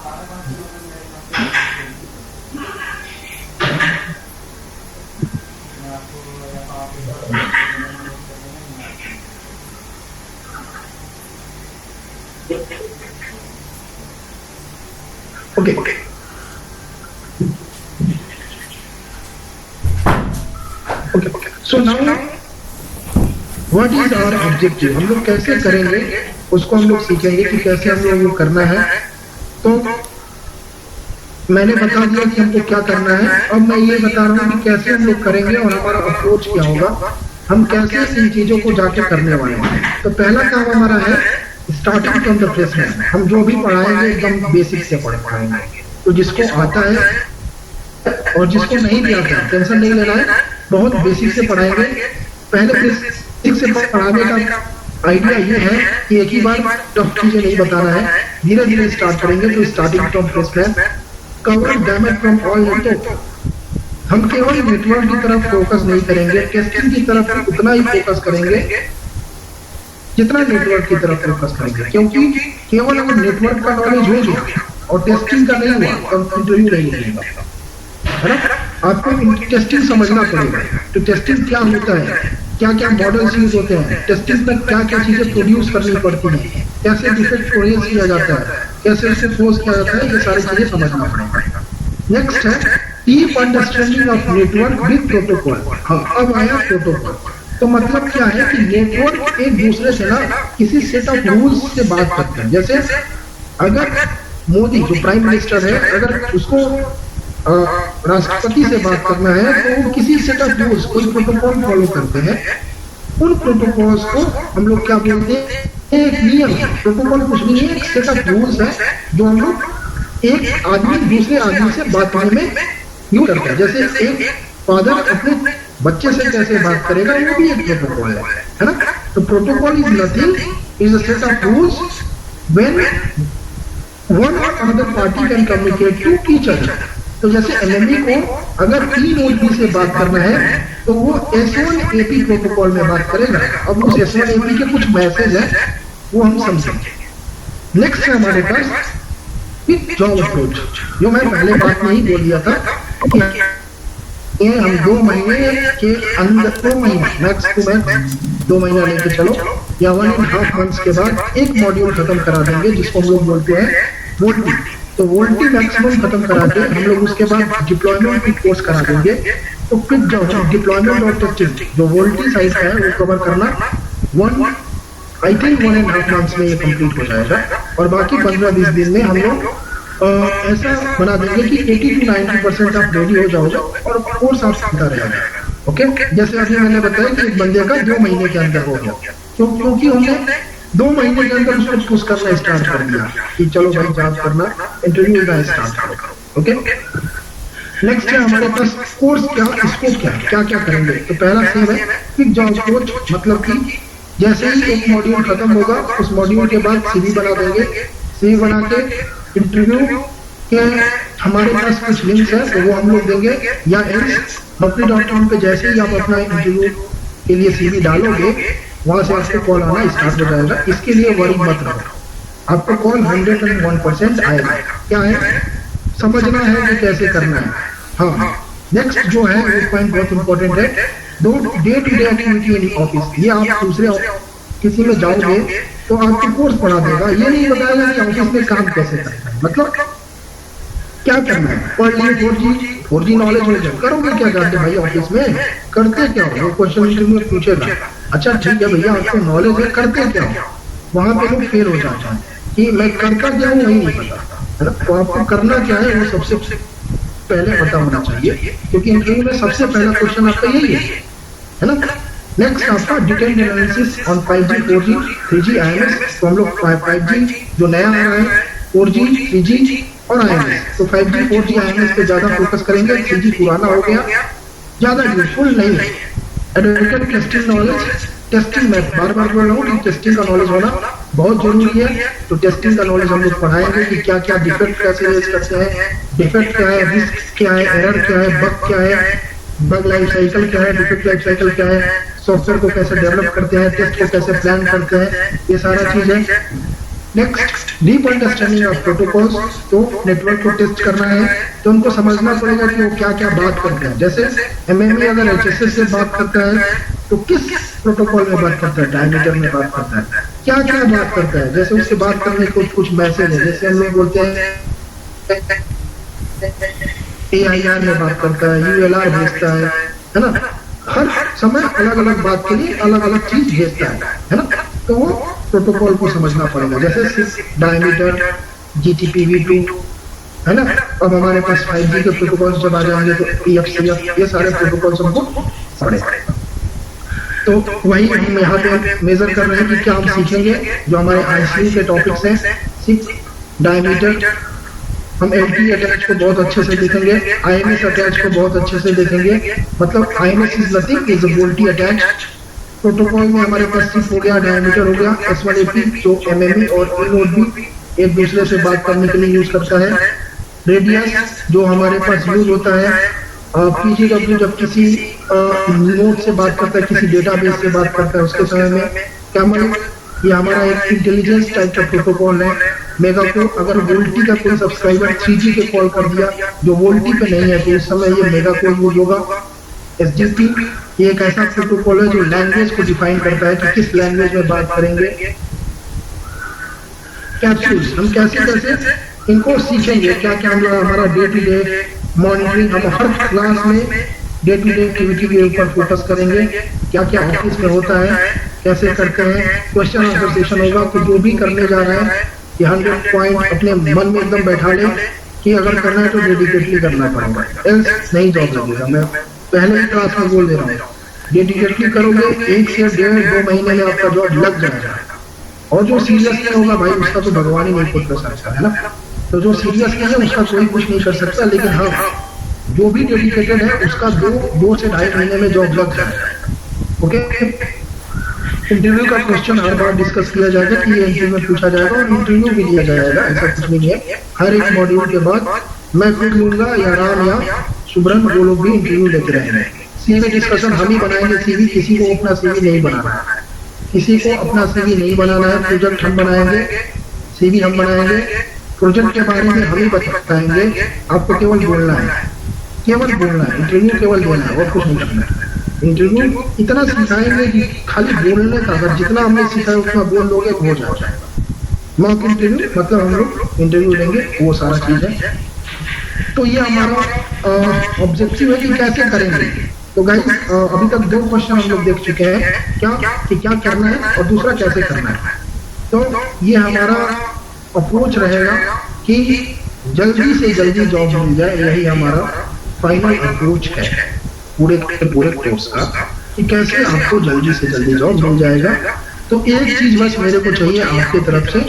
Okay. So now, what is our objective? हम लोग कैसे करेंगे उसको हम लोग सीखेंगे कि कैसे हम लोग वो करना है। तो मैंने बता दिया कि हमको क्या करना है, अब मैं ये बता रहा हूँ कि कैसे हम लोग करेंगे और हमारा अप्रोच क्या होगा, हम कैसे इन चीजों को जाके करने वाले हैं। तो पहला काम हमारा है स्टार्टिंग फ्रॉम द प्लेसमेंट। हम जो भी पढ़ाएंगे एकदम बेसिक से पढ़ाएंगे, तो जिसको आता है और जिसको नहीं भी आता है टेंशन नहीं लेना है, बहुत बेसिक से पढ़ाएंगे। पहले बेसिक से पढ़ाने का आइडिया ये है कि एक ही बार टफ चीजें नहीं बताना है, धीरे धीरे स्टार्ट करेंगे। तो starting from placement, cover damage from all network. हम केवल नेटवर्क की तरफ फोकस नहीं करेंगे, टेस्टिंग की तरफ उतना ही फोकस करेंगे जितना नेटवर्क की तरफ फोकस करेंगे, क्योंकि केवल अगर नेटवर्क का नॉलेज हो गया और टेस्टिंग का नहीं हुआ तो इंटरव्यू नहीं मिलेगा, है ना। आपको टेस्टिंग समझना पड़ेगा। तो टेस्टिंग क्या होता है, क्या क्या मॉडल्स यूज होते हैं, टेस्टिंग में क्या क्या चीजें प्रोड्यूस करनी पड़ती हैं, कैसे डिफेक्ट प्रोड्यूस किया जाता है, कैसे उसे फोर्स किया जाता है, ये सारी चीजें समझना पड़ेगा। नेक्स्ट है deep understanding of network with protocol. हाँ, अब आया प्रोटोकॉल। तो मतलब क्या है कि नेटवर्क एक दूसरे से ना किसी सेट ऑफ रूल्स से बात करते हैं। जैसे अगर मोदी जो प्राइम मिनिस्टर है, अगर उसको राष्ट्रपति से बात करना है तो वो किसी सेट ऑफ रूल्स, कोई प्रोटोकॉल फॉलो करते हैं। उन प्रोटोकॉल्स को हम लोग क्या बोलते हैं, एक नियम। प्रोटोकॉल कुछ नहीं है, एक सेट ऑफ रूल्स है जो हम लोग एक आदमी दूसरे आदमी से बात करने में यूज करता है। जैसे एक फादर अपने बच्चे से कैसे बात करेगा, वो भी एक प्रोटोकॉल है ना। तो protocol is nothing, is a set of rules when one or another party can communicate to each other. तो जैसे एलएमई को अगर 3 OEP से बात करना है तो वो S1AP प्रोटोकॉल में बात करेगा। अब उस S1AP के कुछ मैसेज है वो हम समझेंगे। नेक्स्ट है हमारे पास पिक जॉब अप्रोच, जो मैं पहले बात में ही बोल दिया था कि हम 2 महीने के अंदर, 2 महीने मैक्स टू मैक्स 2 महीना लेके चलो या 1.5 मंथ्स के बाद एक मॉड्यूल खत्म करा देंगे जिसको हम लोग बोलते हैं वोल्टी। तो वोल्टी मैक्सिमम खत्म करा के हम लोग उसके बाद डिप्लॉयमेंट की कोर्स करा देंगे। तो क्विक जॉब डिप्लॉयमेंट और टेस्टिंग जो वोल्टी साइड है वो कवर करना 1.5 मंथ्स में ये कंप्लीट हो जाएगा। और बाकी 15-20 दिन में हम लोग ऐसा बना देंगे कि 80 to 90% आप रेडी हो जाओगे और कोर्स आप सीखता रहेगा। ओके, जैसे अभी मैंने बताया कि एक बंदे का 2 महीने के अंदर हो गया, क्योंकि हमने 2 महीने के अंदर उसको पुश करना स्टार्ट कर दिया कि चलो भाई जॉब करना, इंटरव्यू का स्टार्ट करो। ओके, नेक्स्ट है हमारे पास कोर्स क्या, स्कोप क्या क्या करेंगे। तो पहला सेम है क्विक जॉब कोच, मतलब कि जैसे ही एक मॉड्यूल खत्म होगा उस मॉड्यूल के बाद सीवी बना देंगे। सीवी बना के इंटरव्यू के हमारे पास कुछ लिंक्स है तो वो हम लोग देंगे, या naukri.com पे जैसे ही आप अपना इंटरव्यू के लिए सीवी डालोगे वहां से आपको कॉल आना स्टार्ट हो जाएगा। इसके लिए वरी मत रहो, आपको कॉल 101% आएगा। क्या है, समझना है कि कैसे करना है। हाँ, नेक्स्ट जो है एक पॉइंट बहुत इंपॉर्टेंट है, day to day activity in office. ये आप दूसरे किसी में जाओगे तो आपको कोर्स पढ़ा देगा, ये नहीं बताएगा कि ऑफिस में काम कैसे करना है, मतलब क्या करना है। पढ़ लिए 4G नॉलेज हो जाए, करोगे क्या जाते भाई ऑफिस में, करते क्या हो, वो क्वेश्चन इंटरव्यू में पूछेगा। अच्छा ठीक है भैया आपको नॉलेज है, करते क्या हो, वहां पे लोग फेल हो जाते हैं कि मैं करता क्या हूँ वही नहीं पता, है ना। तो आपको करना क्या है वो सबसे पहले पता होना चाहिए, क्योंकि इंटरव्यू में सबसे पहला क्वेश्चन आपका यही है ना। नेक्स्ट आपका detailed analysis on 5G 4G 3G IMS। तो हम लोग 5G जो नया आ रहा है, 4G 3G और IMS, तो 5G 4G IMS पे ज्यादा फोकस करेंगे। 3G पुराना हो गया, ज्यादा यूजफुल नहीं है। एडवांस्ड टेस्टिंग नॉलेज, टेस्टिंग में बार बार बोल रहा हूँ कि टेस्टिंग का नॉलेज होना बहुत जरूरी है। तो टेस्टिंग का नॉलेज हम लोग पढ़ाएंगे कि क्या क्या डिफेक्ट कैसे रेज करते हैं, डिफेक्ट क्या है, रिस्क क्या है, एरर क्या है, बग क्या है, बग लाइफ साइकिल क्या है, डिफेक्ट लाइफ साइकिल क्या है, सॉफ्टवेयर को कैसे डेवलप करते हैं, टेस्ट को कैसे प्लान करते हैं, ये सारा चीज है। Next deep understanding of protocols. तो नेटवर्क को टेस्ट करना है तो उनको समझना पड़ेगा कि वो क्या क्या बात करते हैं। जैसे एमएमई अगर HSS से बात करता है तो किस प्रोटोकॉल में बात करता है, डायमीटर में बात करता है, क्या क्या बात करता है। जैसे उससे बात करने के कुछ मैसेज है, जैसे हम लोग बोलते हैं AIR में बात करता है, ULR भेजता है ना। हर समय अलग अलग बात के लिए अलग अलग चीज भेजता है ना। तो वो प्रोटोकॉल को समझना पड़ेगा। जैसे डायमीटर, GTPv2 है ना। अब हमारे पास 5G के प्रोटोकॉल जब आ जाएंगे तो EFCF, ये सारे प्रोटोकॉल हमको पड़ेगा। तो वही हम यहाँ पे मेजर कर रहे हैं कि क्या हम सीखेंगे। जो हमारे ICU के टॉपिक्स हैं, 6 डायमीटर, हम LTE अटैच को बहुत अच्छे से देखेंगे, IMS अटैच को बहुत अच्छे से देखेंगे। मतलब IMS is nothing, is a VoLTE attach. Protocol में हमारे पास 6 हो गया, डायमीटर हो गया, S1AP जो MME और E-Node भी एक दूसरे से बात करने के लिए यूज करता है। रेडियस जो हमारे पास यूज होता है, PGW जब किसी नोड से बात करता है, किसी डेटाबेस से बात करता है उसके समय में। कैमल ये हमारा एक इंटेलिजेंस टाइप का प्रोटोकॉल है। मेगाको अगर वोल्टी का कोई सब्सक्राइबर 3G के कॉल कर दिया जो वोल्टी पे नहीं है तो उस समय ये मेगाको यूज होगा। SGP ये एक ऐसा प्रोटोकॉल है जो लैंग्वेज को डिफाइन करता है कि किस लैंग्वेज में बात करेंगे। कैप्सूल्स हम कैसे कैसे इनको सीखेंगे, क्या क्या हम हमारा डे टू डे मॉनिटरिंग, हम हर क्लास में डे टू डे एक्टिविटी के ऊपर फोकस करेंगे। क्या क्या ऑफिस में होता है, कैसे करते हैं, क्वेश्चन आंसर सेशन होगा। तो जो भी करने जा रहा है ये 100 पॉइंट अपने मन में एकदम बैठा ले कि अगर करना है तो डेडिकेटली करना पड़ेगा, एल्स नहीं जॉब लगेगा। मैं पहले ही क्लास में बोल दे रहा हूँ, डेडिकेटली करोगे 1 से 1.5-2 महीने में आपका जॉब लग जाएगा। और जो सीरियस नहीं होगा भाई उसका तो भगवान ही नहीं खुद कर सकता है ना। तो जो सीरियस है उसका कोई कुछ नहीं कर सकता, लेकिन हाँ जो भी डेडिकेटेड है उसका 2 से 2.5 महीने में जॉब लग जाएगा। ओके, इंटरव्यू का क्वेश्चन हर बार डिस्कस किया जाएगा कि ये इंटरव्यू में पूछा जाएगा और इंटरव्यू भी लिया जाएगा, ऐसा कुछ नहीं है। हर एक मॉड्यूल के बाद मैं खुद लूंगा या राम या सुब्रन, वो लोग भी इंटरव्यू लेते रहेंगे। सीवी डिस्कशन हम ही बनाएंगे, सीवी किसी को अपना सीवी नहीं बनाना है, किसी को अपना सीवी नहीं बनाना है। प्रोजेक्ट हम बनाएंगे, सीवी हम बनाएंगे, प्रोजेक्ट के बारे में हम ही बताएंगे। आपको केवल बोलना है, केवल बोलना है, इंटरव्यू केवल देना है और कुछ नहीं करना है। इंटरव्यू इतना सिखाएंगे कि खाली बोलने का, अगर जितना हमने सिखाया उतना बोल लोगे तो हो जाएगा। मॉक इंटरव्यू मतलब हम लोग इंटरव्यू लेंगे, वो सारा चीज है। तो ये हमारा ऑब्जेक्टिव है कि कैसे करेंगे। तो गाइस अभी तक 2 क्वेश्चन हम लोग देख चुके हैं, क्या करना है और दूसरा कैसे करना है। तो ये हमारा अप्रोच रहेगा कि जल्दी से जल्दी जॉब मिल जाए, यही हमारा फाइनल अप्रोच है पूरे कोर्स का, कि कैसे आपको जल्दी से जल्दी जॉब मिल जाएगा। तो एक चीज बस मेरे को चाहिए आपकी तरफ से,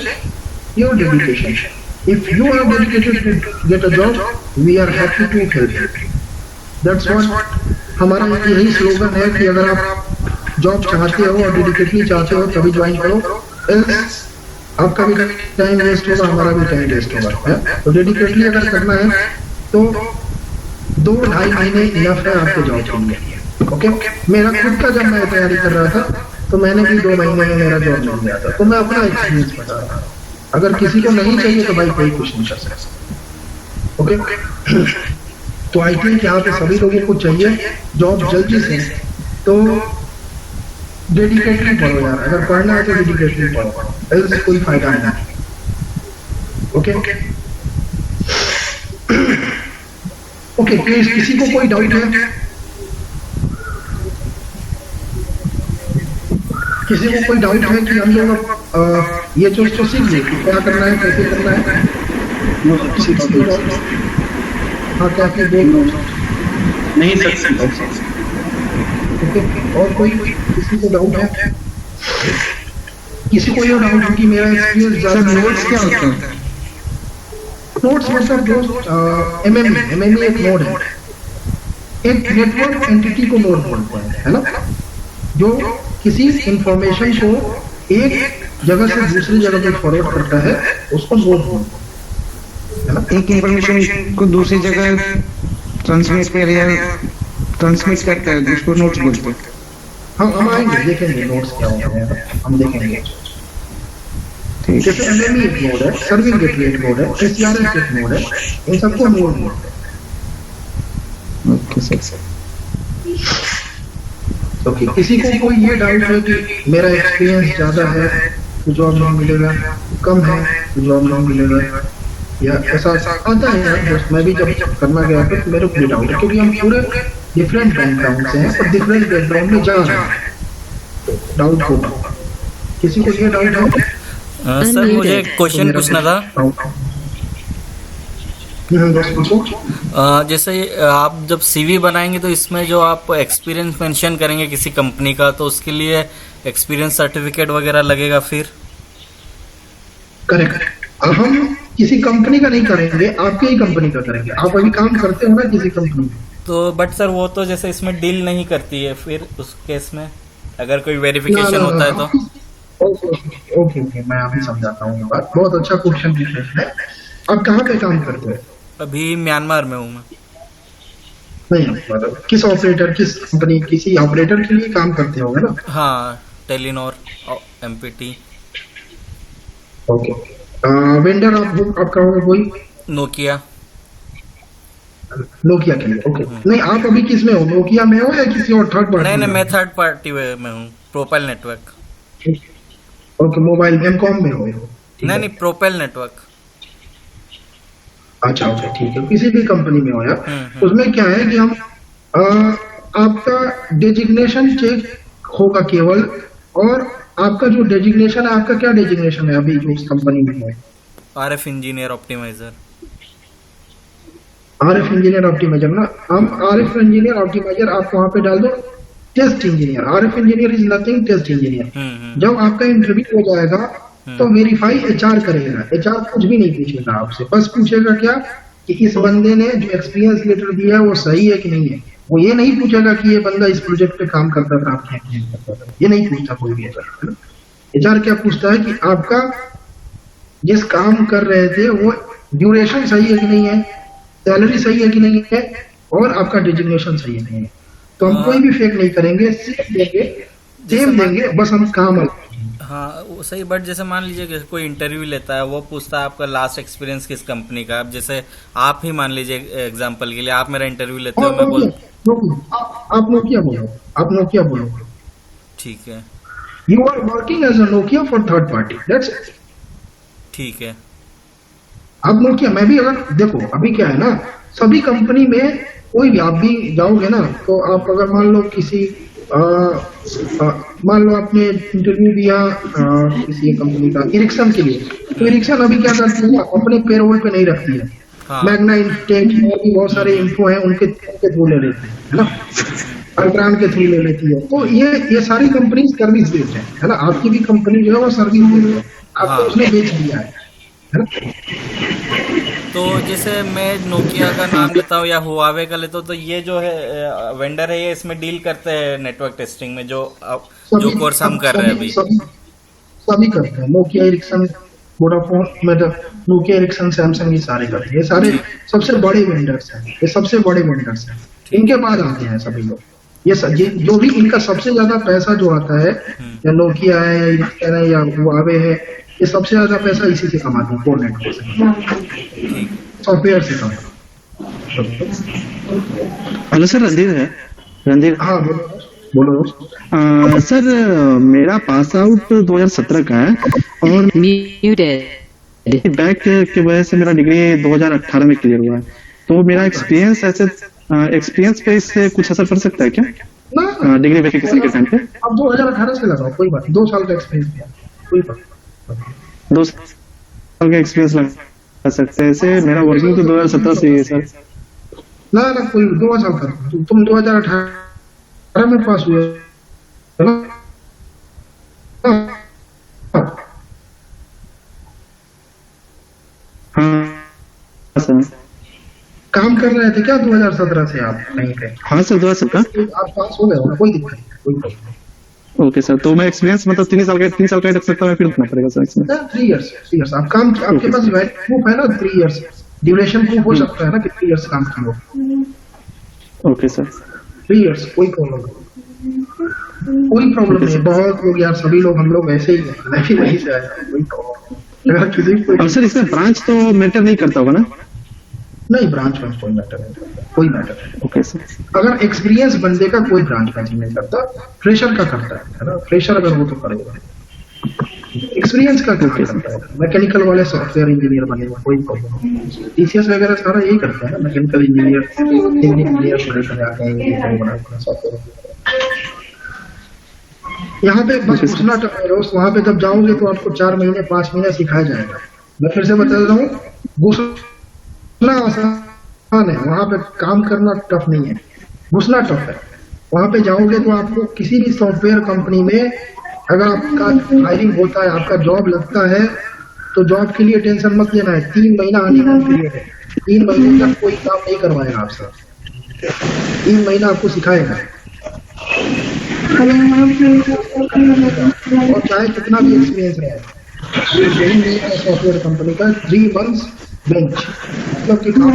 your dedication. If you are dedicated to get a job, we are happy to help you. That's what हमारा यही स्लोगन है कि अगर आप जॉब चाहते हो और डेडिकेटली चाहते हो तभी ज्वाइन करो, else आपका भी टाइम वेस्ट होगा, हमारा भी टाइम वेस्ट होगा। तो डेडिकेटली अगर करना है तो 2-2.5 महीने इनफ है आपके जॉब के लिए। ओके, मेरा खुद का जब मैं तैयारी कर रहा था तो मैंने भी 2 महीने में मेरा जॉब मिल गया था, तो मैं अपना एक्सपीरियंस बता रहा था। अगर किसी को नहीं चाहिए तो भाई कोई कुछ नहीं कर सकता। ओके, तो आई थिंक यहाँ पे सभी लोगों को चाहिए जॉब जल्दी से, तो डेडिकेटली पढ़ो यार। अगर पढ़ना है तो डेडिकेटली पढ़ो, ऐसे कोई फायदा नहीं। ओके ओके, किसी को कोई डाउट है? किसी को कोई डाउट है कि हम लोग ये जो सीख गए क्या करना है, कैसे करना है? हाँ, क्या बोल रहे हो? नहीं सर। ओके, और कोई किसी को डाउट है? किसी को ये डाउट है कि मेरा एक्सपीरियंस ज्यादा नोट्स क्या होता है? नोट्स मतलब जो एमएमई एक नोड है, एक नेटवर्क एंटिटी को नोड बोलते हैं, है ना, जो किसी इंफॉर्मेशन को एक जगह से दूसरी जगह पे फॉरवर्ड करता है, उसको नोड बोलते हैं, है ना। एक इंफॉर्मेशन को दूसरी जगह ट्रांसमिट करता है, उसको नोट्स बोलते हैं। हम आएंगे, देखेंगे नोट्स क्या होते हैं, हम देखेंगे। जैसे एमएमई एक नोड है, सर्विंग गेटवे एक नोड है, एसआरएस एक नोड है, इन सबको नोड बोलते हैं। Okay sir. ओके, किसी को कोई ये डाउट है कि मेरा एक्सपीरियंस ज्यादा है तो जॉब नहीं मिलेगा, कम है तो जॉब नहीं मिलेगा, या ऐसा आता है यार। दोस्त, मैं भी जब करना गया तो मेरे को डाउट है, क्योंकि हम पूरे डिफरेंट बैकग्राउंड से हैं और डिफरेंट बैकग्राउंड में जा रहे हैं, डाउट होगा। किसी को ये डाउट है? सर मुझे एक क्वेश्चन पूछना था। जैसे आप जब सीवी बनाएंगे तो इसमें जो आप एक्सपीरियंस मेंशन करेंगे किसी कंपनी का, तो उसके लिए एक्सपीरियंस सर्टिफिकेट वगैरह लगेगा फिर? करेक्ट, हम किसी कंपनी का नहीं करेंगे, आपके ही कंपनी का करेंगे। आप अभी काम करते हो ना किसी कंपनी में, तो बट सर वो तो जैसे इसमें डील नहीं करती है, फिर उस केस में अगर कोई वेरिफिकेशन होता है तो? ओके, मैं अभी समझाता हूँ ये बात। बहुत अच्छा क्वेश्चन है। आप कहाँ पे काम करते हो? अभी म्यांमार में हूँ मैं। नहीं, मतलब किस ऑपरेटर, किस कंपनी, किसी ऑपरेटर के लिए काम करते होंगे ना? हाँ, टेलीनॉर, एमपीटी। ओके, वेंडर आपका होगा कोई? नोकिया के लिए। ओके, नहीं आप अभी किस में हो? नोकिया में हो या किसी और थर्ड पार्टी? नहीं, मैं थर्ड पार्टी में हूँ, Propel network. Okay, mobile MCom में हो? नहीं, प्रोपेल नेटवर्क। अच्छा, ठीक है, किसी भी कंपनी में हो यार। उसमें क्या है कि हम आपका डेजिग्नेशन चेक होगा केवल, और आपका जो डेजिग्नेशन है, आपका क्या डेजिग्नेशन है अभी जो उस कंपनी में है? RF engineer optimizer. RF engineer optimizer ना, हम आरएफ इंजीनियर ऑप्टिमाइजर आप वहां पे डाल दो test engineer. RF engineer is nothing, test engineer. जब आपका इंटरव्यू हो जाएगा तो वेरीफाई एचआर करेगा। एचआर कुछ भी नहीं पूछेगा आपसे, बस पूछेगा क्या कि इस बंदे ने जो एक्सपीरियंस लेटर दिया है वो सही है कि नहीं है। वो ये नहीं पूछेगा कि ये बंदा इस प्रोजेक्ट पे काम करता था, आप नहीं करता था, ये नहीं पूछता कोई भी एचआर। एचआर क्या पूछता है कि आपका जिस काम कर रहे थे वो ड्यूरेशन सही है कि नहीं है, सैलरी सही है कि नहीं है, और आपका डिजिग्नेशन सही है कि नहीं है। तो हम कोई भी फेक नहीं करेंगे, सिर्फ देंगे, सेम देंगे, बस हम काम। हाँ वो सही, बट जैसे मान लीजिए कि कोई इंटरव्यू लेता है, वो पूछता है आपका लास्ट एक्सपीरियंस किस कंपनी का। अब जैसे आप ही मान लीजिए एग्जांपल के लिए, आप मेरा इंटरव्यू लेते हो, मैं बोल आप नोकिया बोलो, आप नोकिया बोलो, ठीक है, you are working as a Nokia for third party, that's it. ठीक है। अब नोकिया, मैं भी अगर देखो अभी क्या है ना, सभी कंपनी में कोई भी आप भी जाओगे ना, तो आप अगर मान लो किसी मान लो आपने इंटरव्यू दिया किसी कंपनी का इरिक्सन के लिए, तो इरिक्सन अभी क्या करती है, अपने पेरोल पे नहीं रखती है। हाँ। मैग्ना इंटेक और भी बहुत सारे इन्फो हैं, उनके थ्रू ले लेते हैं, है ना, अल्ट्रान के थ्रू ले लेती है। तो ये सारी कंपनी सर्विस बेस्ड है ना। आपकी भी कंपनी जो है वो सर्विस बेस्ड है, आपको उसने बेच दिया है ना। तो जैसे मैं नोकिया का नाम लेता हूँ या हुआवे का लेता हूँ, तो ये जो है वेंडर है, ये इसमें डील करते हैं नेटवर्क टेस्टिंग में, जो कोर्स हम कर रहे हैं अभी। सभी करते हैं, नोकिया, एरिक्सन, वोडाफोन, मतलब नोकिया, एरिक्सन, सैमसंग, ये सारे करते हैं। ये सारे सबसे बड़े वेंडर्स हैं, ये सबसे बड़े वेंडर्स हैं, इनके बाद आते हैं सभी लोग। ये जो भी इनका सबसे ज्यादा पैसा जो आता है, या नोकिया है या एरिक्सन है या हुआवे है, ये सबसे ज्यादा पैसा इसी से कमाते हैं, कोर नेटवर्क से, सॉफ्टवेयर से कमाते हैं। Hello sir, Randhir. हाँ बोलो। सर मेरा पास आउट 2017 का है, और बैक की वजह से मेरा डिग्री 2018 में क्लियर हुआ है। तो मेरा एक्सपीरियंस पे इससे कुछ असर पड़ सकता है क्या, डिग्री वेरिफिकेशन के टाइम पे? अब 2018 से लगाओ, कोई बात, 2 साल का एक्सपीरियंस है, कोई बात। 2 साल का एक्सपीरियंस लगा सकते हैं। ऐसे मेरा वर्किंग तो 2017 से ही है सर। ना कोई 2 साल का, तुम 2018 में पास हुए है ना। हाँ सर। काम कर रहे थे क्या 2017 से आप कहीं पे? हाँ सर, 2017 आप पास हो गए हो ना, कोई दिक्कत नहीं, कोई प्रॉब्लम नहीं। ओके सर, तो मैं एक्सपीरियंस मतलब 3 साल का रख सकता हूँ, फिर रुकना पड़ेगा सर इसमें? 3 इयर्स आप काम, आपके पास प्रूफ है ना, 3 इयर्स ड्यूरेशन प्रूफ हो सकता है ना कि 3 इयर्स काम किया हो। ओके सर, 3 इयर्स, कोई प्रॉब्लम नहीं। बहुत लोग यार, सभी लोग, हम लोग ऐसे ही हैं, मैं भी वहीं से आया, कोई प्रॉब्लम। अगर किसी को और सर इसमें ब्रांच तो मैटर नहीं करता होगा ना? नहीं, ब्रांच में कोई मैटर नहीं करता, कोई मैटर नहीं। Okay sir. अगर एक्सपीरियंस बंदे का कोई ब्रांच मैचिंग नहीं करता, फ्रेशर का करता है ना, फ्रेशर अगर हो तो करेगा, एक्सपीरियंस का करता है। मैकेनिकल वाले सॉफ्टवेयर इंजीनियर बनेगा, कोई प्रॉब्लम नहीं। टीसीएस वगैरह सारा यही करता है ना, मैकेनिकल इंजीनियर आते हैं सॉफ्टवेयर। यहाँ पे बस घुसना, वहां पे जब जाओगे तो आपको 4 महीने 5 महीने सिखाया जाएगा। मैं फिर से बता रहा हूँ, घुसना आसान है, वहां पे काम करना टफ नहीं है, घुसना टफ है। वहां पे जाओगे तो आपको किसी भी सॉफ्टवेयर कंपनी में अगर आपका हायरिंग होता है, आपका जॉब लगता है, तो जॉब के लिए टेंशन मत लेना है। 3 महीना हनीमून पीरियड है, 3 महीने तक कोई काम नहीं करवाएगा आपसे, 3 महीना आपको सिखाएगा। और चाहे कितना भी एक्सपीरियंस रहे, सॉफ्टवेयर कंपनी का 3 मंथ्स बेंच, मतलब कि काम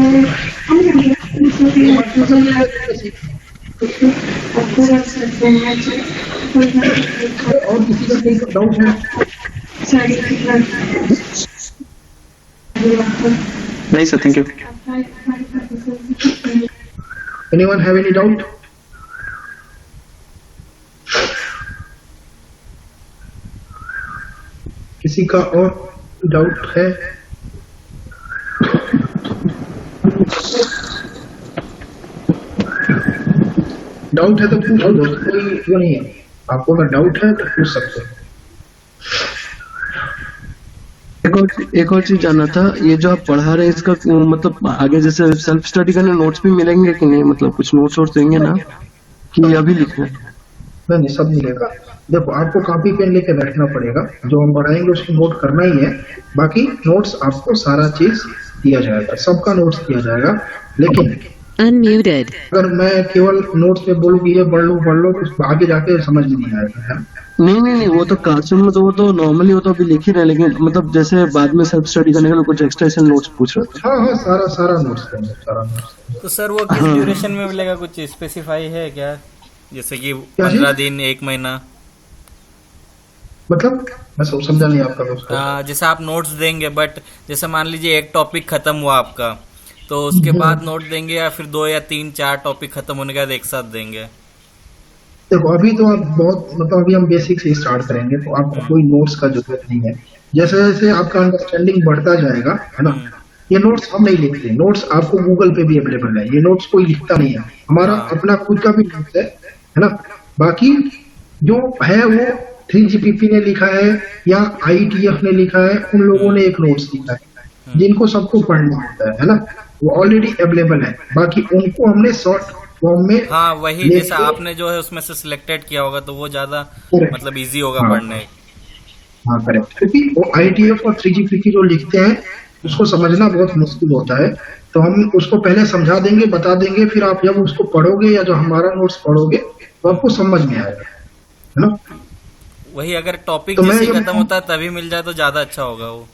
और किसी का कोई डाउट है? नहीं sir, thank you. Anyone have any doubt? किसी का और डाउट है? डाउट है तो पूछ लो, कोई वो नहीं है। आपको अगर डाउट है तो पूछ सकते हो। एक और चीज जानना था, ये जो आप पढ़ा रहे हैं इसका मतलब आगे जैसे सेल्फ स्टडी करने नोट्स भी मिलेंगे कि नहीं? मतलब कुछ नोट्स देंगे ना कि अभी लिखना है? नहीं सब मिलेगा। देखो आपको कॉपी पेन लेके बैठना पड़ेगा, जो हम पढ़ाएंगे उसको नोट करना ही है, बाकी नोट्स आपको सारा चीज दिया जाएगा, सबका नोट्स दिया जाएगा। लेकिन Unmuted. अगर मैं केवल नोट्स में बोलूँ कि ये पढ़ लो तो आगे जाके समझ में नहीं आएगा है। नहीं, वो तो क्लासरूम में तो वो तो नॉर्मली वो तो अभी लिख ही रहे, लेकिन मतलब जैसे बाद में सेल्फ स्टडी करने के लिए कुछ एक्स्ट्रा नोट्स पूछ रहे थे। हाँ सारा नोट्स देंगे, सारा नोट्स। तो सर वो किस ड्यूरेशन में मिलेगा, कुछ स्पेसिफाई है क्या? जैसे कि क्या 15 चीज? दिन, 1 महीना? मतलब मैं समझा नहीं आपका दोस्त। जैसे आप नोट्स देंगे, बट जैसे मान लीजिए एक टॉपिक खत्म हुआ आपका, तो उसके बाद नोट देंगे या फिर 2 या 3 4 टॉपिक खत्म होने के बाद एक साथ देंगे? देखो अभी तो आप बहुत मतलब अभी हम बेसिक से स्टार्ट करेंगे, तो आपको कोई नोट्स का जरूरत नहीं है। जैसे जैसे आपका अंडरस्टैंडिंग बढ़ता जाएगा है ना, ये नोट्स हम नहीं लिखते, नोट्स आपको गूगल पे भी अवेलेबल है, ये नोट्स कोई लिखता नहीं है, हमारा अपना खुद का भी नोट्स है ना। बाकी जो है वो 3GPP ने लिखा है या IETF ने लिखा है, उन लोगों ने एक नोट्स लिखा है जिनको सबको पढ़ना होता है ना, वो ऑलरेडी अवेलेबल है। बाकी उनको हमने शॉर्ट फॉर्म में, हाँ वही, जैसे आपने जो है उसमें से सिलेक्टेड किया होगा तो वो ज्यादा मतलब इजी होगा पढ़ने। हाँ करेक्ट, क्योंकि वो IETF और 3GPP जो लिखते हैं उसको समझना बहुत मुश्किल होता है, तो हम उसको पहले समझा देंगे, बता देंगे, फिर आप जब उसको पढ़ोगे या जो हमारा नोट्स पढ़ोगे तो आपको समझ में आएगा है ना। वही अगर टॉपिक तो मैं जैसे ये खत्म होता है तभी मिल जाए तो ज्यादा अच्छा होगा वो।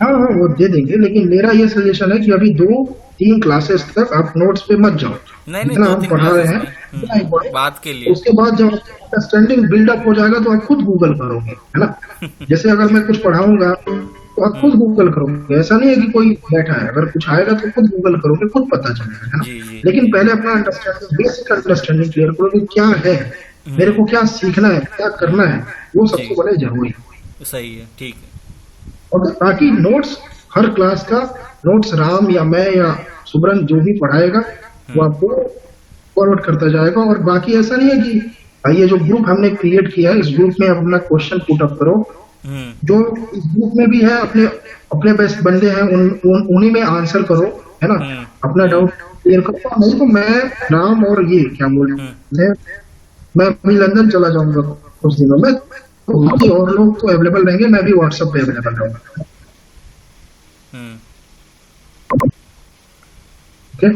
हाँ वो दे देंगे, लेकिन मेरा ये सजेशन है कि अभी 2-3 क्लासेस तक आप नोट्स पे मत जाओ, नहीं जितना हम 2-3 पढ़ा रहे क्लासेस हैं में उतना ही पढ़ो। बात के लिए। उसके बाद जब अंडरस्टैंडिंग बिल्डअप हो जाएगा तो आप खुद गूगल करोगे है ना। जैसे अगर मैं कुछ पढ़ाऊंगा तो आप खुद गूगल करोगे, ऐसा नहीं है कि कोई बैठा है, अगर कुछ आएगा तो खुद गूगल करोगे, खुद पता चलेगा है ना। जी। लेकिन पहले अपना अंडरस्टैंडिंग, बेसिक अंडरस्टैंडिंग क्लियर करो कि क्या है, मेरे को क्या सीखना है, क्या करना है, वो सबसे बड़े जरूरी है। सही है, ठीक है। और बाकी नोट्स, हर क्लास का नोट्स राम या मैं या सुब्रन जो भी पढ़ाएगा वो आपको फॉरवर्ड करता जाएगा। और बाकी ऐसा नहीं है कि ये जो ग्रुप हमने क्रिएट किया है, इस ग्रुप में अपना क्वेश्चन पुट अप करो, जो इस ग्रुप में भी है अपने अपने बेस्ट बंदे हैं, उन्हीं में आंसर करो है ना, अपना डाउट क्लियर करो। नहीं तो मैं राम और ये क्या बोलते हैं, मैं अभी लंदन चला जाऊंगा कुछ दिनों में, तो बाकी और लोग तो अवेलेबल रहेंगे, मैं भी व्हाट्सएप पे अवेलेबल रहूंगा। ओके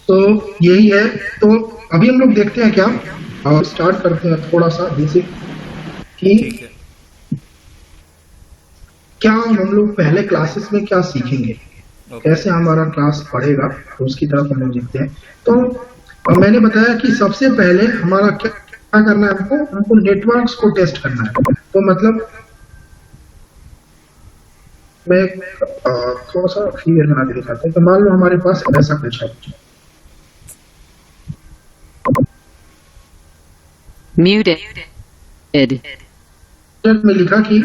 तो यही है। तो अभी हम लोग देखते हैं क्या, और स्टार्ट करते हैं थोड़ा सा बेसिक कि क्या हम लोग पहले क्लासेस में क्या सीखेंगे, कैसे हमारा क्लास पढ़ेगा, तो उसकी तरफ हम लोग देखते हैं। तो मैंने बताया कि सबसे पहले हमारा क्या करना है, हमको नेटवर्क्स को टेस्ट करना है। तो मतलब मैं थोड़ा सा क्लियर बना के दिखाता हूँ। तो मान लो हमारे पास ऐसा कुछ है, Muted. में लिखा कि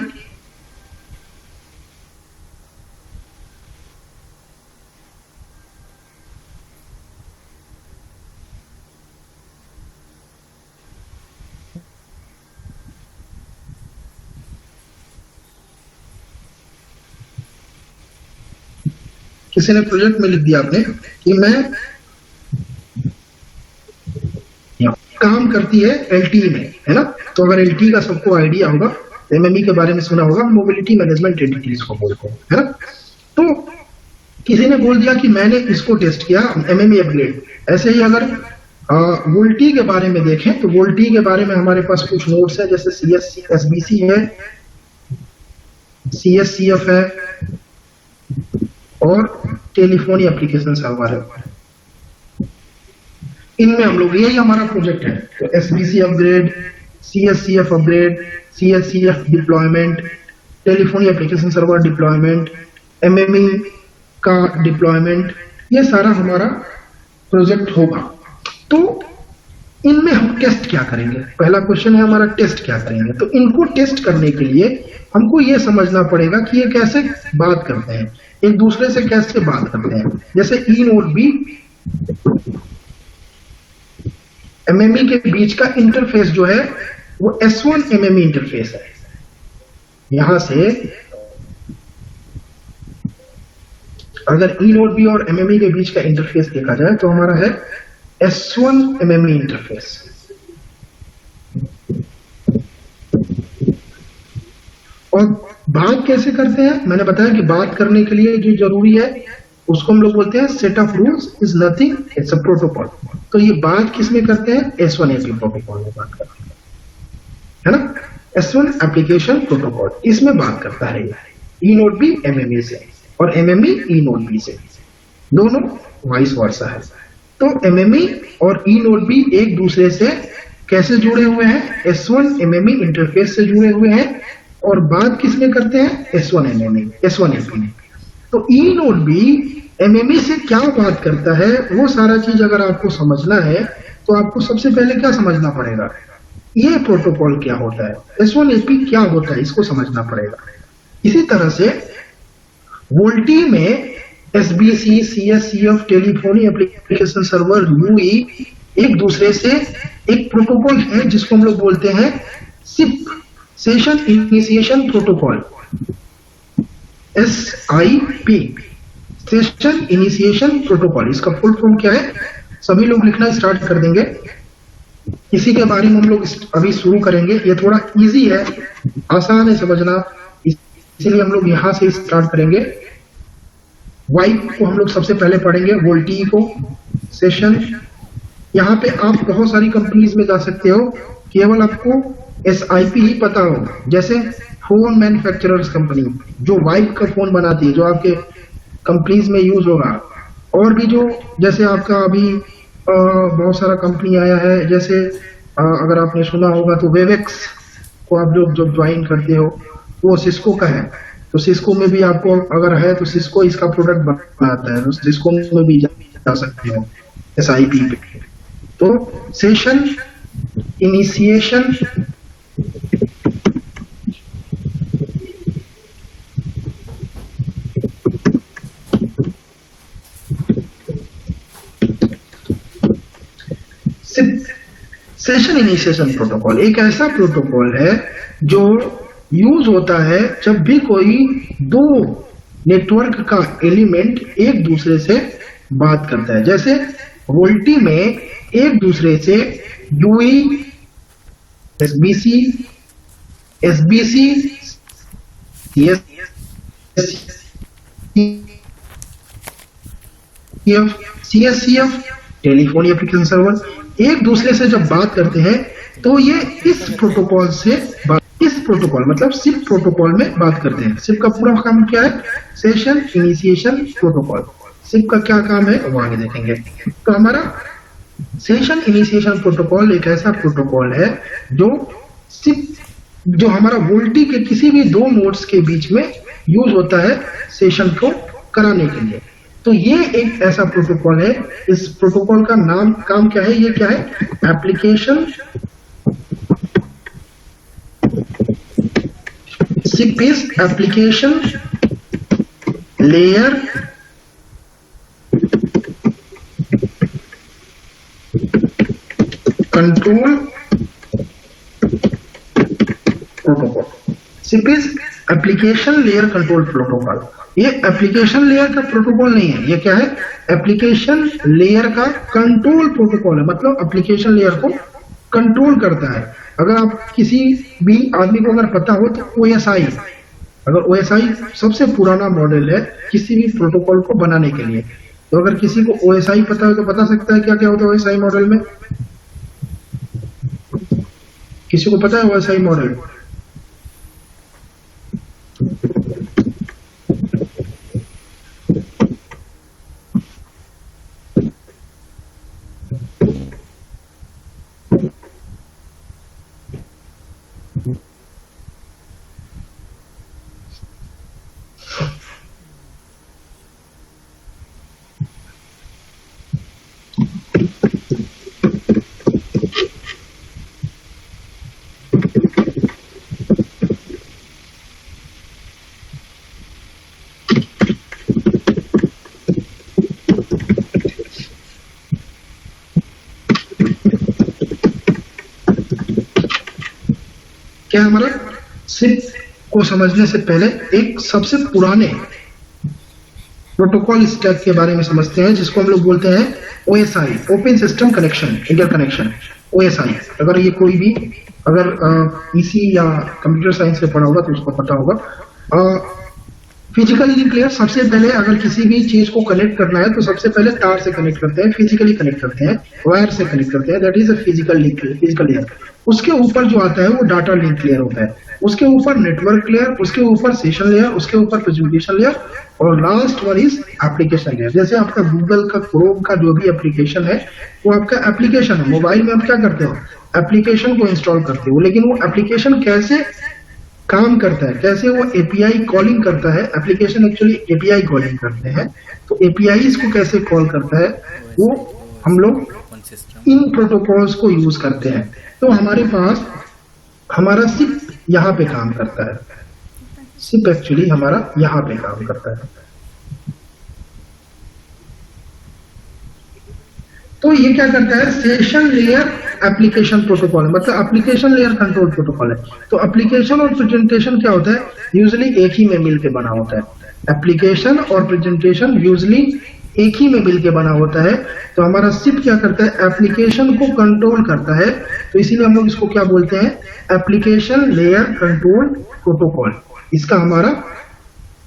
किसी ने प्रोजेक्ट में लिख दिया आपने कि मैं काम करती है LTE में है ना। तो अगर LTE का सबको आइडिया होगा, MME के बारे में सुना होगा, मोबिलिटी मैनेजमेंट एंटिटीज को बोलते हैं है ना। तो किसी ने बोल दिया कि मैंने इसको टेस्ट किया, MME अपग्रेड। ऐसे ही अगर वोल्टी के बारे में देखें तो वोल्टी के बारे में हमारे पास कुछ नोट्स है, जैसे CSBC है, CSCF है और टेलीफोनी एप्लीकेशन सर्वर है। इनमें हम लोग, यही हमारा प्रोजेक्ट है। तो SBC upgrade, CSCF upgrade, CSCF deployment, telephony application server deployment, MME का डिप्लॉयमेंट, ये सारा हमारा प्रोजेक्ट होगा। तो इनमें हम टेस्ट क्या करेंगे, पहला क्वेश्चन है हमारा, टेस्ट क्या करेंगे। तो इनको टेस्ट करने के लिए हमको ये समझना पड़ेगा कि ये कैसे बात करते हैं, एक दूसरे से कैसे बात करते हैं। जैसे E नोड B MME के बीच का इंटरफेस जो है वो S1 MME इंटरफेस है। यहां से अगर ई नोड बी और एमएमई के बीच का इंटरफेस देखा जाए तो हमारा है S1 एमएमई इंटरफेस। और बात कैसे करते हैं, मैंने बताया कि बात करने के लिए जो जरूरी है उसको हम लोग बोलते हैं set of rules is nothing, it's a protocol. तो ये बात किसमें करते हैं, S1 एपी प्रोटोकॉल में बात करते हैं, है ना। S1 एप्लीकेशन प्रोटोकॉल इसमें बात करता है ई नोड बी एमएमई से और एमएमई ई नोड बी से, दोनों वाइस वर्सा है। तो एमएमई और ई नोड बी एक दूसरे से कैसे जुड़े हुए हैं, S1 एमएमई इंटरफेस से जुड़े हुए हैं। और बात किसमें करते हैं, S1 एमएमई, S1 एपी। तो ई नोड बी एमएमई से क्या बात करता है, वो सारा चीज अगर आपको समझना है तो आपको सबसे पहले क्या समझना पड़ेगा, ये प्रोटोकॉल क्या होता है, S1 एपी क्या होता है, इसको समझना पड़ेगा। इसी तरह से वोल्टी में SBC, CSCF, telephony application server, UI एक दूसरे से एक प्रोटोकॉल है जिसको हम लोग बोलते हैं SIP, session initiation protocol, SIP, session initiation protocol. इसका फुल फॉर्म क्या है, सभी लोग लिखना स्टार्ट कर देंगे। इसी के बारे में हम लोग अभी शुरू करेंगे। ये थोड़ा इजी है, आसान है समझना, इसीलिए हम लोग यहां से स्टार्ट करेंगे। वाइप को हम लोग सबसे पहले पढ़ेंगे, वोल्टी को, सेशन। यहाँ पे आप बहुत सारी कंपनीज में जा सकते हो, केवल आपको SIP ही पता हो। जैसे फोन मैन्युफैक्चरर्स कंपनी जो वाइप का फोन बनाती है, जो आपके कंपनीज में यूज होगा। और भी जो जैसे आपका अभी बहुत सारा कंपनी आया है, जैसे अगर आपने सुना होगा तो वेवेक्स को आप लोग जो ज्वाइन करते हो वो सिस्को का है। तो सिस्को में भी आपको अगर है तो सिस्को इसका प्रोडक्ट बनाता है, तो सिस्को में भी जा सकते हो SIP पे। तो session initiation session initiation protocol एक ऐसा प्रोटोकॉल है जो यूज होता है जब भी कोई दो नेटवर्क का एलिमेंट एक दूसरे से बात करता है। जैसे वोल्टी में एक दूसरे से UI, SBC, CSCF, telephony application server एक दूसरे से जब बात करते हैं तो ये इस प्रोटोकॉल से इस प्रोटोकॉल मतलब SIP प्रोटोकॉल में बात करते हैं। SIP का पूरा काम क्या है, सेशन इनिशिएशन प्रोटोकॉल। SIP का क्या काम है वो आगे देखेंगे। तो हमारा सेशन इनिशिएशन प्रोटोकॉल एक ऐसा प्रोटोकॉल है जो SIP, जो हमारा वोल्टी के किसी भी दो नोड्स के बीच में यूज होता है सेशन को कराने के लिए। तो ये एक ऐसा प्रोटोकॉल है। इस प्रोटोकॉल का नाम काम क्या है, ये क्या है, application SIP is application layer control protocol. SIP is application layer control protocol. ये एप्लीकेशन लेयर का प्रोटोकॉल नहीं है, ये क्या है, एप्लीकेशन लेयर का कंट्रोल प्रोटोकॉल है। मतलब एप्लीकेशन लेयर को कंट्रोल करता है। अगर आप किसी भी आदमी को अगर पता हो तो OSI, अगर OSI सबसे पुराना मॉडल है किसी भी प्रोटोकॉल को बनाने के लिए, तो अगर किसी को OSI पता है तो बता सकता है क्या क्या होता है OSI मॉडल में। किसी को पता है OSI मॉडल? क्या हमारा SIP को समझने से पहले एक सबसे पुराने प्रोटोकॉल स्टैक के बारे में समझते हैं, जिसको हम लोग बोलते हैं OSI, open system connection interconnection, OSI। अगर ये कोई भी अगर ईसी या कंप्यूटर साइंस से पढ़ा होगा तो उसको पता होगा। फिजिकली लिंक लेयर, सबसे पहले अगर किसी भी चीज को कनेक्ट करना है तो सबसे पहले तार से कनेक्ट करते हैं, फिजिकली कनेक्ट करते हैं, वायर से कनेक्ट करते हैं, that is a physical link, physical layer. उसके ऊपर जो आता है वो डाटा लिंक लेयर होता है, उसके ऊपर नेटवर्क लेयर, उसके ऊपर सेशन लेयर, उसके ऊपर प्रेजेंटेशन लेयर, और last one is application layer. जैसे आपका गूगल का क्रोम का जो भी एप्लीकेशन है वो आपका एप्लीकेशन है। मोबाइल में आप क्या करते हो, एप्लीकेशन को इंस्टॉल करते हो, लेकिन वो एप्लीकेशन कैसे काम करता है, कैसे वो एपीआई कॉलिंग करता है, एप्लीकेशन एक्चुअली एपीआई कॉलिंग करते हैं, तो एपीआई को कैसे कॉल करता है वो हम लोग इन प्रोटोकॉल्स को यूज करते हैं। तो हमारे पास हमारा सिप यहाँ पे काम करता है, सिप एक्चुअली हमारा यहाँ पे काम करता है। तो ये क्या करता है, सेशन लेयर एप्लीकेशन प्रोटोकॉल, मतलब एप्लीकेशन लेयर कंट्रोल प्रोटोकॉल है। तो एप्लीकेशन और प्रेजेंटेशन क्या होता है, यूजुअली एक ही में मिल के बना होता है। एप्लीकेशन और प्रेजेंटेशन यूजुअली एक ही में मिल के बना होता है। तो हमारा सिप क्या करता है, एप्लीकेशन को कंट्रोल करता है, तो इसीलिए हम लोग इसको क्या बोलते हैं, एप्लीकेशन लेयर कंट्रोल प्रोटोकॉल। इसका हमारा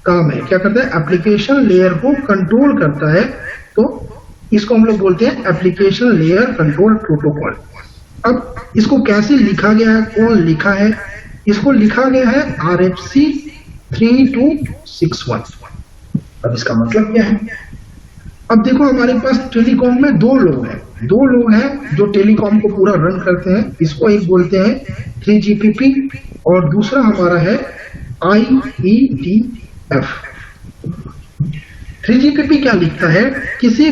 काम है, क्या करता है, एप्लीकेशन लेयर को कंट्रोल करता है, तो इसको हम लोग बोलते हैं एप्लीकेशन लेयर कंट्रोल प्रोटोकॉल। अब इसको कैसे लिखा गया है, कौन लिखा है, इसको लिखा गया है RFC 3261। अब इसका मतलब क्या है, अब देखो हमारे पास टेलीकॉम में दो लोग हैं जो टेलीकॉम को पूरा रन करते हैं। इसको एक बोलते हैं 3GPP और दूसरा हमारा है IETF। 3GPP क्या लिखता है, किसी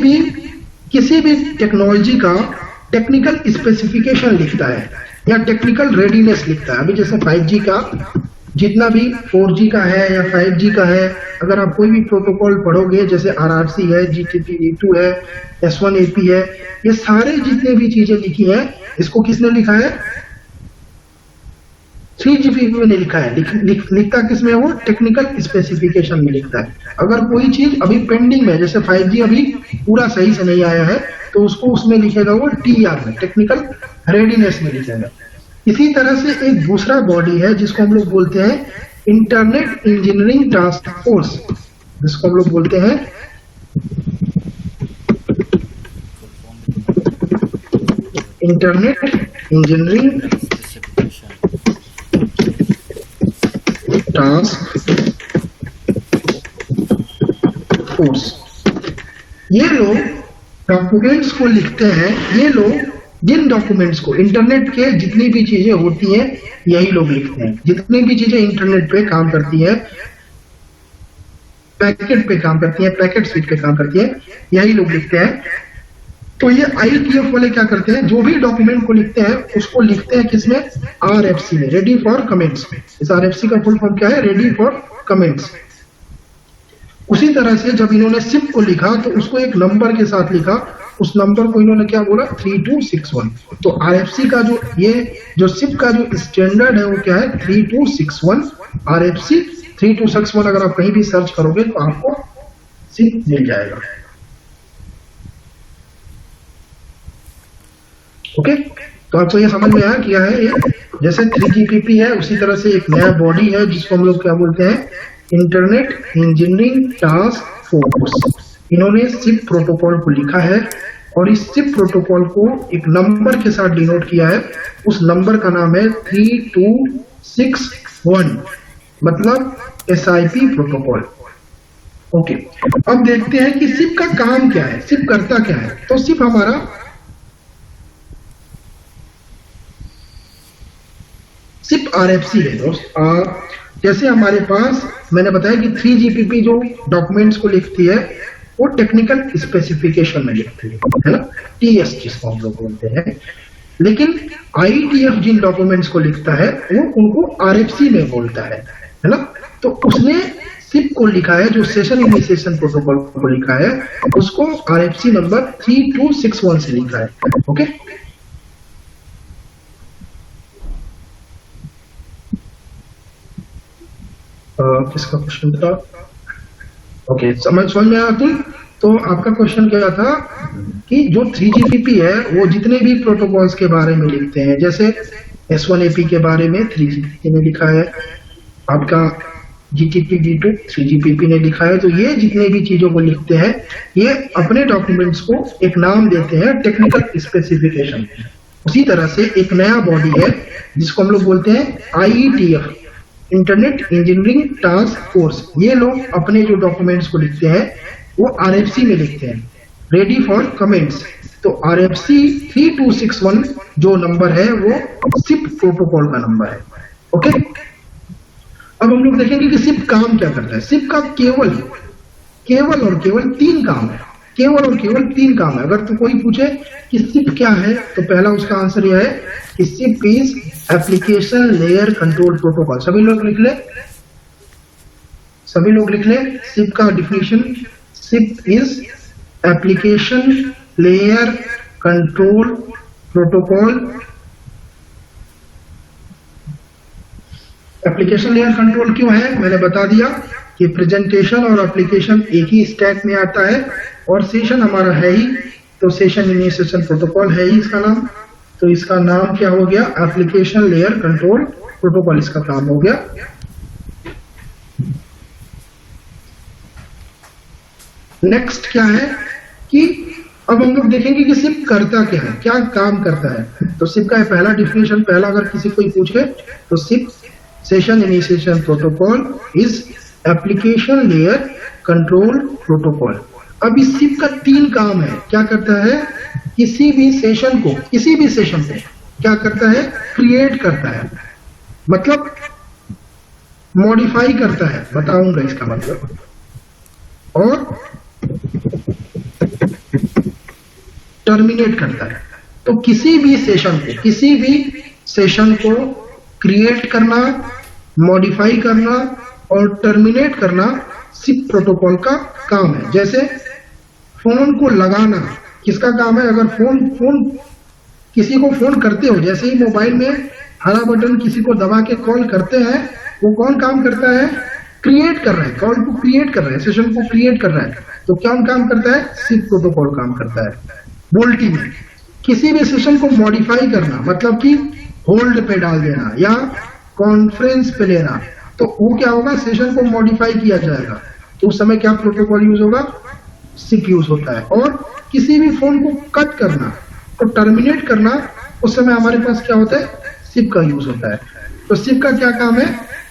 भी टेक्नोलॉजी का टेक्निकल स्पेसिफिकेशन लिखता है या टेक्निकल रेडीनेस लिखता है। अभी जैसे 5G का जितना भी 4G का है या 5G का है, अगर आप कोई भी प्रोटोकॉल पढ़ोगे, जैसे RRC है, GTP2 है, S1AP है, ये सारे जितने भी चीजें लिखी है, इसको किसने लिखा है, 3GPP में लिखा है। लिखता किसमें, वो टेक्निकल स्पेसिफिकेशन में लिखता है। अगर कोई चीज अभी पेंडिंग में, जैसे 5G अभी पूरा सही से नहीं आया है, तो उसको उसमें लिखेगा वो TR में, टेक्निकल रेडीनेस में लिखेगा। इसी तरह से एक दूसरा बॉडी है जिसको हम लोग बोलते हैं इंटरनेट इंजीनियरिंग टास्क फोर्स, जिसको हम लोग बोलते हैं इंटरनेट इंजीनियरिंग टास्क फोर्स। ये लोग डॉक्यूमेंट्स को लिखते हैं, ये लोग जिन डॉक्यूमेंट्स को, इंटरनेट के जितनी भी चीजें होती हैं यही लोग लिखते हैं। जितनी भी चीजें इंटरनेट पे काम करती है, पैकेट पे काम करती है, पैकेट स्विच पे काम करती है, यही लोग लिखते हैं। तो ये IETF वाले क्या करते हैं, जो भी डॉक्यूमेंट को लिखते हैं उसको लिखते हैं किसमें, RFC में, रेडी फॉर कमेंट्स में। इस RFC का फुल फॉर्म क्या है, रेडी फॉर कमेंट्स। उसी तरह से जब इन्होंने सिप को लिखा तो उसको एक नंबर के साथ लिखा, उस नंबर को इन्होंने क्या बोला, 3261। तो RFC का जो सिप का जो स्टैंडर्ड है वो क्या है, 3261। RFC 3261 अगर आप कहीं भी सर्च करोगे तो आपको सिप मिल जाएगा। ओके, तो आपको ये समझ में आया क्या है ये, जैसे 3GPP है उसी तरह से एक नया बॉडी है जिसको हम लोग क्या बोलते हैं, इंटरनेट इंजीनियरिंग टास्क फोर्स। इन्होंने सिप प्रोटोकॉल को लिखा है और इस सिप प्रोटोकॉल को एक नंबर के साथ डिनोट किया है। उस नंबर का नाम है 3261, मतलब SIP प्रोटोकॉल। ओके, अब देखते हैं कि सिप का काम क्या है, सिप करता क्या है। तो सिप हमारा सिप RFC है दोस्त। जैसे हमारे पास मैंने बताया कि 3GPP जो डॉक्यूमेंट्स को लिखती है वो टेक्निकल स्पेसिफिकेशन में लिखती है ना, TS जिसको हम लोग बोलते हैं। लेकिन IETF जिन डॉक्यूमेंट्स को लिखता है वो उनको RFC में बोलता है ना। तो उसने सिप को लिखा है, जो सेशन इनिशिएशन प्रोटोकॉल को लिखा है उसको RFC नंबर 3261 से लिखा है। ओके, किसका क्वेश्चन था, ओके, समझ में आया अतुल? तो आपका क्वेश्चन क्या था कि जो 3GPP है वो जितने भी प्रोटोकॉल्स के बारे में लिखते हैं, जैसे S1AP के बारे में 3GPP ने लिखा है, आपका GTP D2 3GPP ने लिखा है, तो ये जितने भी चीजों को लिखते हैं ये अपने डॉक्यूमेंट्स को एक नाम देते हैं, टेक्निकल स्पेसिफिकेशन। उसी तरह से एक नया बॉडी है जिसको हम लोग बोलते हैं IETF, internet engineering task force. ये लोग अपने जो डॉक्यूमेंट्स को लिखते हैं वो RFC में लिखते हैं, रेडी फॉर कमेंट्स। तो RFC 3261 जो नंबर है वो SIP प्रोटोकॉल का नंबर है। ओके, अब हम लोग देखेंगे कि SIP काम क्या करता है। SIP का केवल और केवल 3 काम है, केवल और केवल 3 काम है। अगर तो कोई पूछे कि SIP क्या है तो पहला उसका आंसर यह है कि SIP is application layer control protocol. सभी लोग लिख ले SIP का definition. SIP is application layer control protocol. Application layer control क्यों है, मैंने बता दिया कि प्रेजेंटेशन और एप्लीकेशन एक ही स्टैक में आता है और सेशन हमारा है ही, तो सेशन इनिशिएशन प्रोटोकॉल है ही इसका नाम। तो इसका नाम क्या हो गया, एप्लीकेशन लेयर कंट्रोल प्रोटोकॉल इसका काम हो गया। नेक्स्ट क्या है कि अब हम लोग देखेंगे कि SIP करता क्या है, क्या काम करता है। तो SIP का पहला डिफिनेशन, पहला अगर किसी कोई पूछे तो SIP session initiation protocol is application layer control protocol. अब इस SIP का 3 काम है। क्या करता है, किसी भी सेशन को क्या करता है, क्रिएट करता है, मतलब मॉडिफाई करता है, बताऊंगा इसका मतलब, और टर्मिनेट करता है। तो किसी भी सेशन को क्रिएट करना, मॉडिफाई करना और टर्मिनेट करना SIP प्रोटोकॉल का काम है। जैसे फोन को लगाना किसका काम है, अगर फोन किसी को फोन करते हो, जैसे ही मोबाइल में हरा बटन किसी को दबा के कॉल करते हैं, वो कौन काम करता है, क्रिएट कर रहा है, कॉल को क्रिएट कर रहा है, सेशन को क्रिएट कर रहा है। तो क्या काम करता है, SIP प्रोटोकॉल काम करता है। वोल्टी में किसी भी सेशन को मॉडिफाई करना, मतलब कि होल्ड पे डाल देना या कॉन्फ्रेंस पे लेना, तो वो क्या होगा, सेशन को मॉडिफाई किया जाएगा। तो उस समय क्या प्रोटोकॉल यूज होगा, SIP यूज होता है। और किसी भी फोन को कट करना, तो टर्मिनेट करना, उस समय हमारे पास क्या होता है, SIP का यूज होता है। तो SIP का क्या काम है,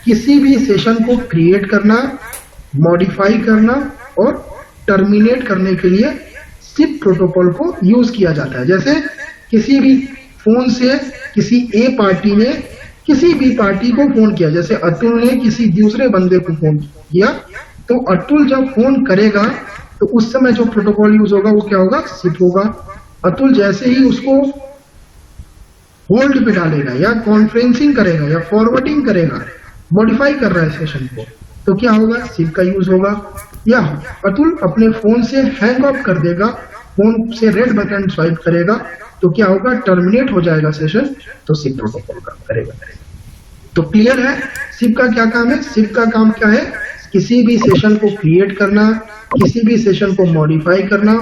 किसी भी सेशन को क्रिएट करना, मॉडिफाई करना और टर्मिनेट करने के लिए SIP प्रोटोकॉल को यूज किया जाता है। जैसे किसी भी फोन से किसी A पार्टी ने किसी B पार्टी को फोन किया, जैसे अतुल ने किसी दूसरे बंदे को फोन किया, तो अतुल जब फोन करेगा तो उस समय जो प्रोटोकॉल यूज होगा वो क्या होगा, SIP होगा। अतुल जैसे ही उसको होल्ड पे डालेगा या कॉन्फ्रेंसिंग करेगा या फॉरवर्डिंग करेगा, मॉडिफाई कर रहा है सेशन को, तो क्या होगा, SIP का यूज होगा। या अतुल अपने फोन से हैंग ऑफ कर देगा, फोन से रेड बटन स्वाइप करेगा, तो क्या होगा, टर्मिनेट हो जाएगा सेशन, तो SIP प्रोटोकॉल काम करेगा। तो क्लियर है SIP का क्या काम है। SIP का काम क्या है, किसी भी सेशन को क्रिएट करना, किसी भी सेशन को मॉडिफाई करना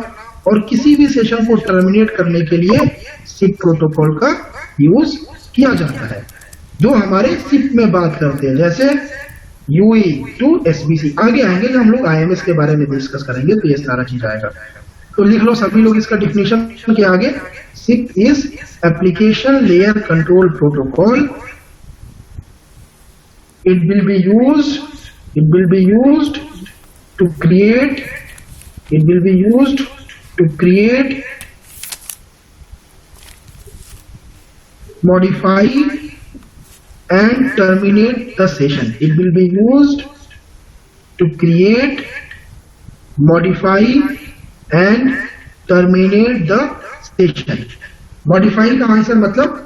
और किसी भी सेशन को टर्मिनेट करने के लिए SIP प्रोटोकॉल का यूज किया जाता है। जो हमारे SIP में बात करते हैं, जैसे UE to SBC, आगे आएंगे जब हम लोग IMS के बारे में डिस्कस करेंगे तो ये सारा चीज आएगा। तो लिख लो सभी लोग इसका डिफिनेशन के आगे, SIP is application layer control protocol. It will be used to create, modify and terminate the session. It will be used to create, modify and terminate the session. Modify का आंसर मतलब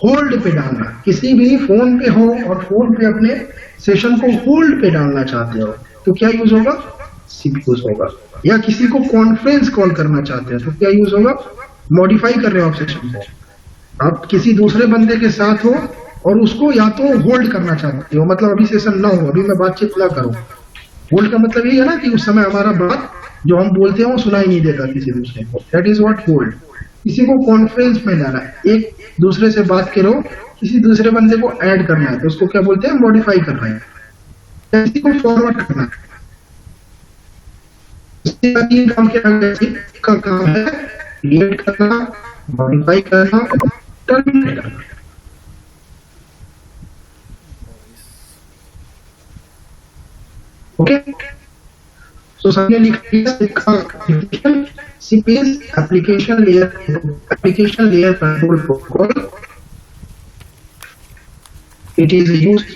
hold पे डालना। किसी भी phone पे हो और phone पे अपने सेशन को होल्ड पे डालना चाहते हो तो क्या यूज होगा, SIP यूज होगा। या किसी को कॉन्फ्रेंस कॉल करना चाहते हैं तो क्या यूज होगा, मॉडिफाई कर रहे हो आप सेशन को, आप किसी दूसरे बंदे के साथ हो और उसको या तो होल्ड करना चाहते हो, मतलब अभी सेशन ना हो, अभी मैं बातचीत ना करूं, होल्ड का मतलब ये है ना कि उस समय हमारा बात जो हम बोलते हैं वो सुनाई नहीं देता किसी दूसरे को, दैट इज व्हाट होल्ड। किसी को कॉन्फ्रेंस में लाना है, एक दूसरे से बात करो, किसी दूसरे बंदे को ऐड करना है तो उसको क्या बोलते हैं, मॉडिफाई करना है, किसी को फॉरवर्ड करना है। तीन काम का काम है, क्रिएट करना, मॉडिफाई करना, टर्मिनेट करना। ओके, तो सबने लिखा CPS application layer control protocol. It is used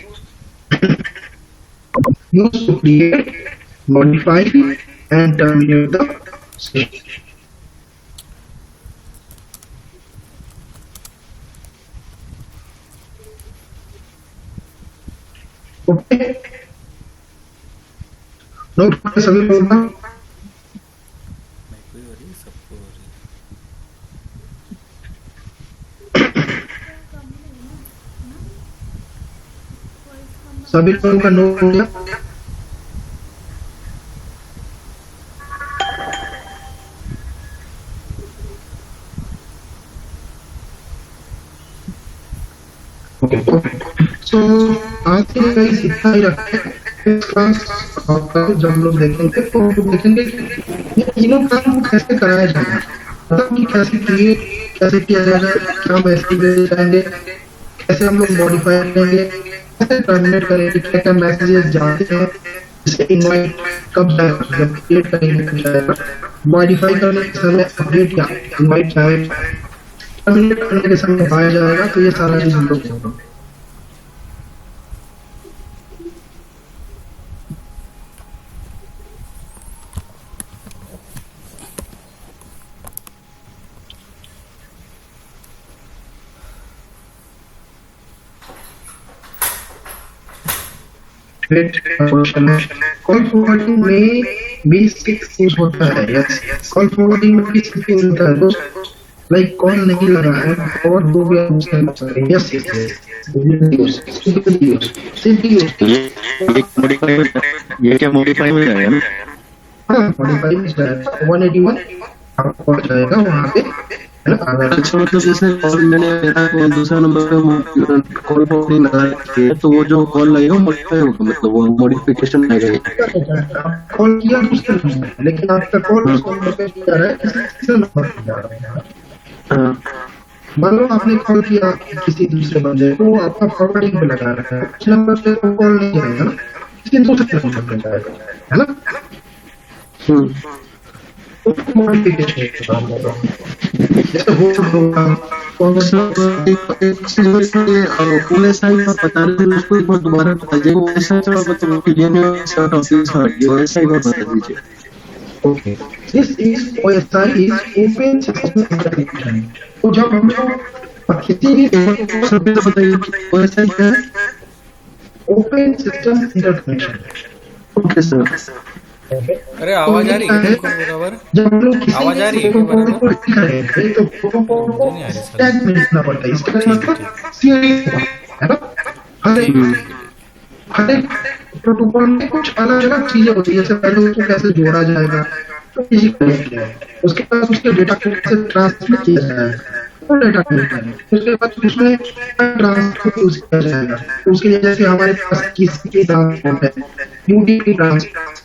to create, modify and terminate the session. Okay. Note करें सभी लोग ना। सभी लोगों का नोट हो गया। सो आज के लिए इतना ही रखते हैं। जब हम लोग देखेंगे तो हम लोग देखेंगे कि ये तीनों काम कैसे कराया जाएगा, मतलब कि कैसे क्रिएट कैसे किया जाएगा, क्या मैसेज जाएंगे, कैसे हम लोग मॉडिफाई करेंगे, कैसे टर्मिनेट करेंगे, क्या क्या मैसेजेस जाते हैं, जैसे इनवाइट कब जाएगा, जब क्रिएट करेंगे कब जाएगा, मॉडिफाई करने के समय अपडेट या इनवाइट जाएगा, टर्मिनेट करने के समय पाया जाएगा। तो ये सारा चीज हम लोग कॉल फॉरवर्डिंग में भी 6 थिंग्स होता है। यस, कॉल फॉरवर्डिंग में भी 6 थिंग्स होता है दोस्त। लाइक कॉल नहीं लगा है और हो गया उसके मतलब यस ये क्या मॉडिफाई हो जाएगा ना? हाँ, मॉडिफाई में जाएगा 181 आपको जाएगा वहाँ पे। अच्छा, मतलब जैसे कॉल मैंने मेरा दूसरा नंबर पे कॉल फॉरवर्डिंग लगा रखी है तो वो जो कॉल लगी वो मॉडिफाई होगा, मतलब वो मॉडिफिकेशन आएगा। कॉल किया दूसरे नंबर, लेकिन आपका कॉल उस नंबर पे जा रहा है, तीसरे नंबर पे जा रहा है। मान लो आपने कॉल किया किसी दूसरे बंदे को, आपका फॉरवर्डिंग पे लगा रखा है, उस नंबर पे तो कॉल नहीं जाएगा ना, किसी दूसरे नंबर पे जाएगा, है ना। मॉडिफिकेशन जैसे फुल एसआई का बता रहे थे, उसको एक बार दोबारा बता दीजिए। वो ऐसा चला मतलब क्लियर में शॉर्ट ऑफिस है, ऐसा ही बता दीजिए। Okay, this is OSI is open system interconnection. तो जब हम लोग किसी भी सभी तो बताइए OSI क्या है? Open system interconnection. Okay sir. अरे आवाज आ रही है बराबर? जब हम लोग आवाज आ रही है बराबर? तो प्रोटोकॉल को टैग में लिखना पड़ता है। इसका मतलब सीरीज है ना। हर एक प्रोटोकॉल में कुछ अलग अलग चीजें होती है, जैसे पहले उसको कैसे जोड़ा जाएगा तो किसी कनेक्ट है, उसके बाद उसके डेटा को कैसे ट्रांसमिट किया जाएगा तो डेटा कनेक्ट है, उसके बाद उसमें ट्रांसपोर्ट यूज किया जाएगा। तो उसके लिए जैसे हमारे पास किसी की ट्रांसपोर्ट है, UDP ट्रांसपोर्ट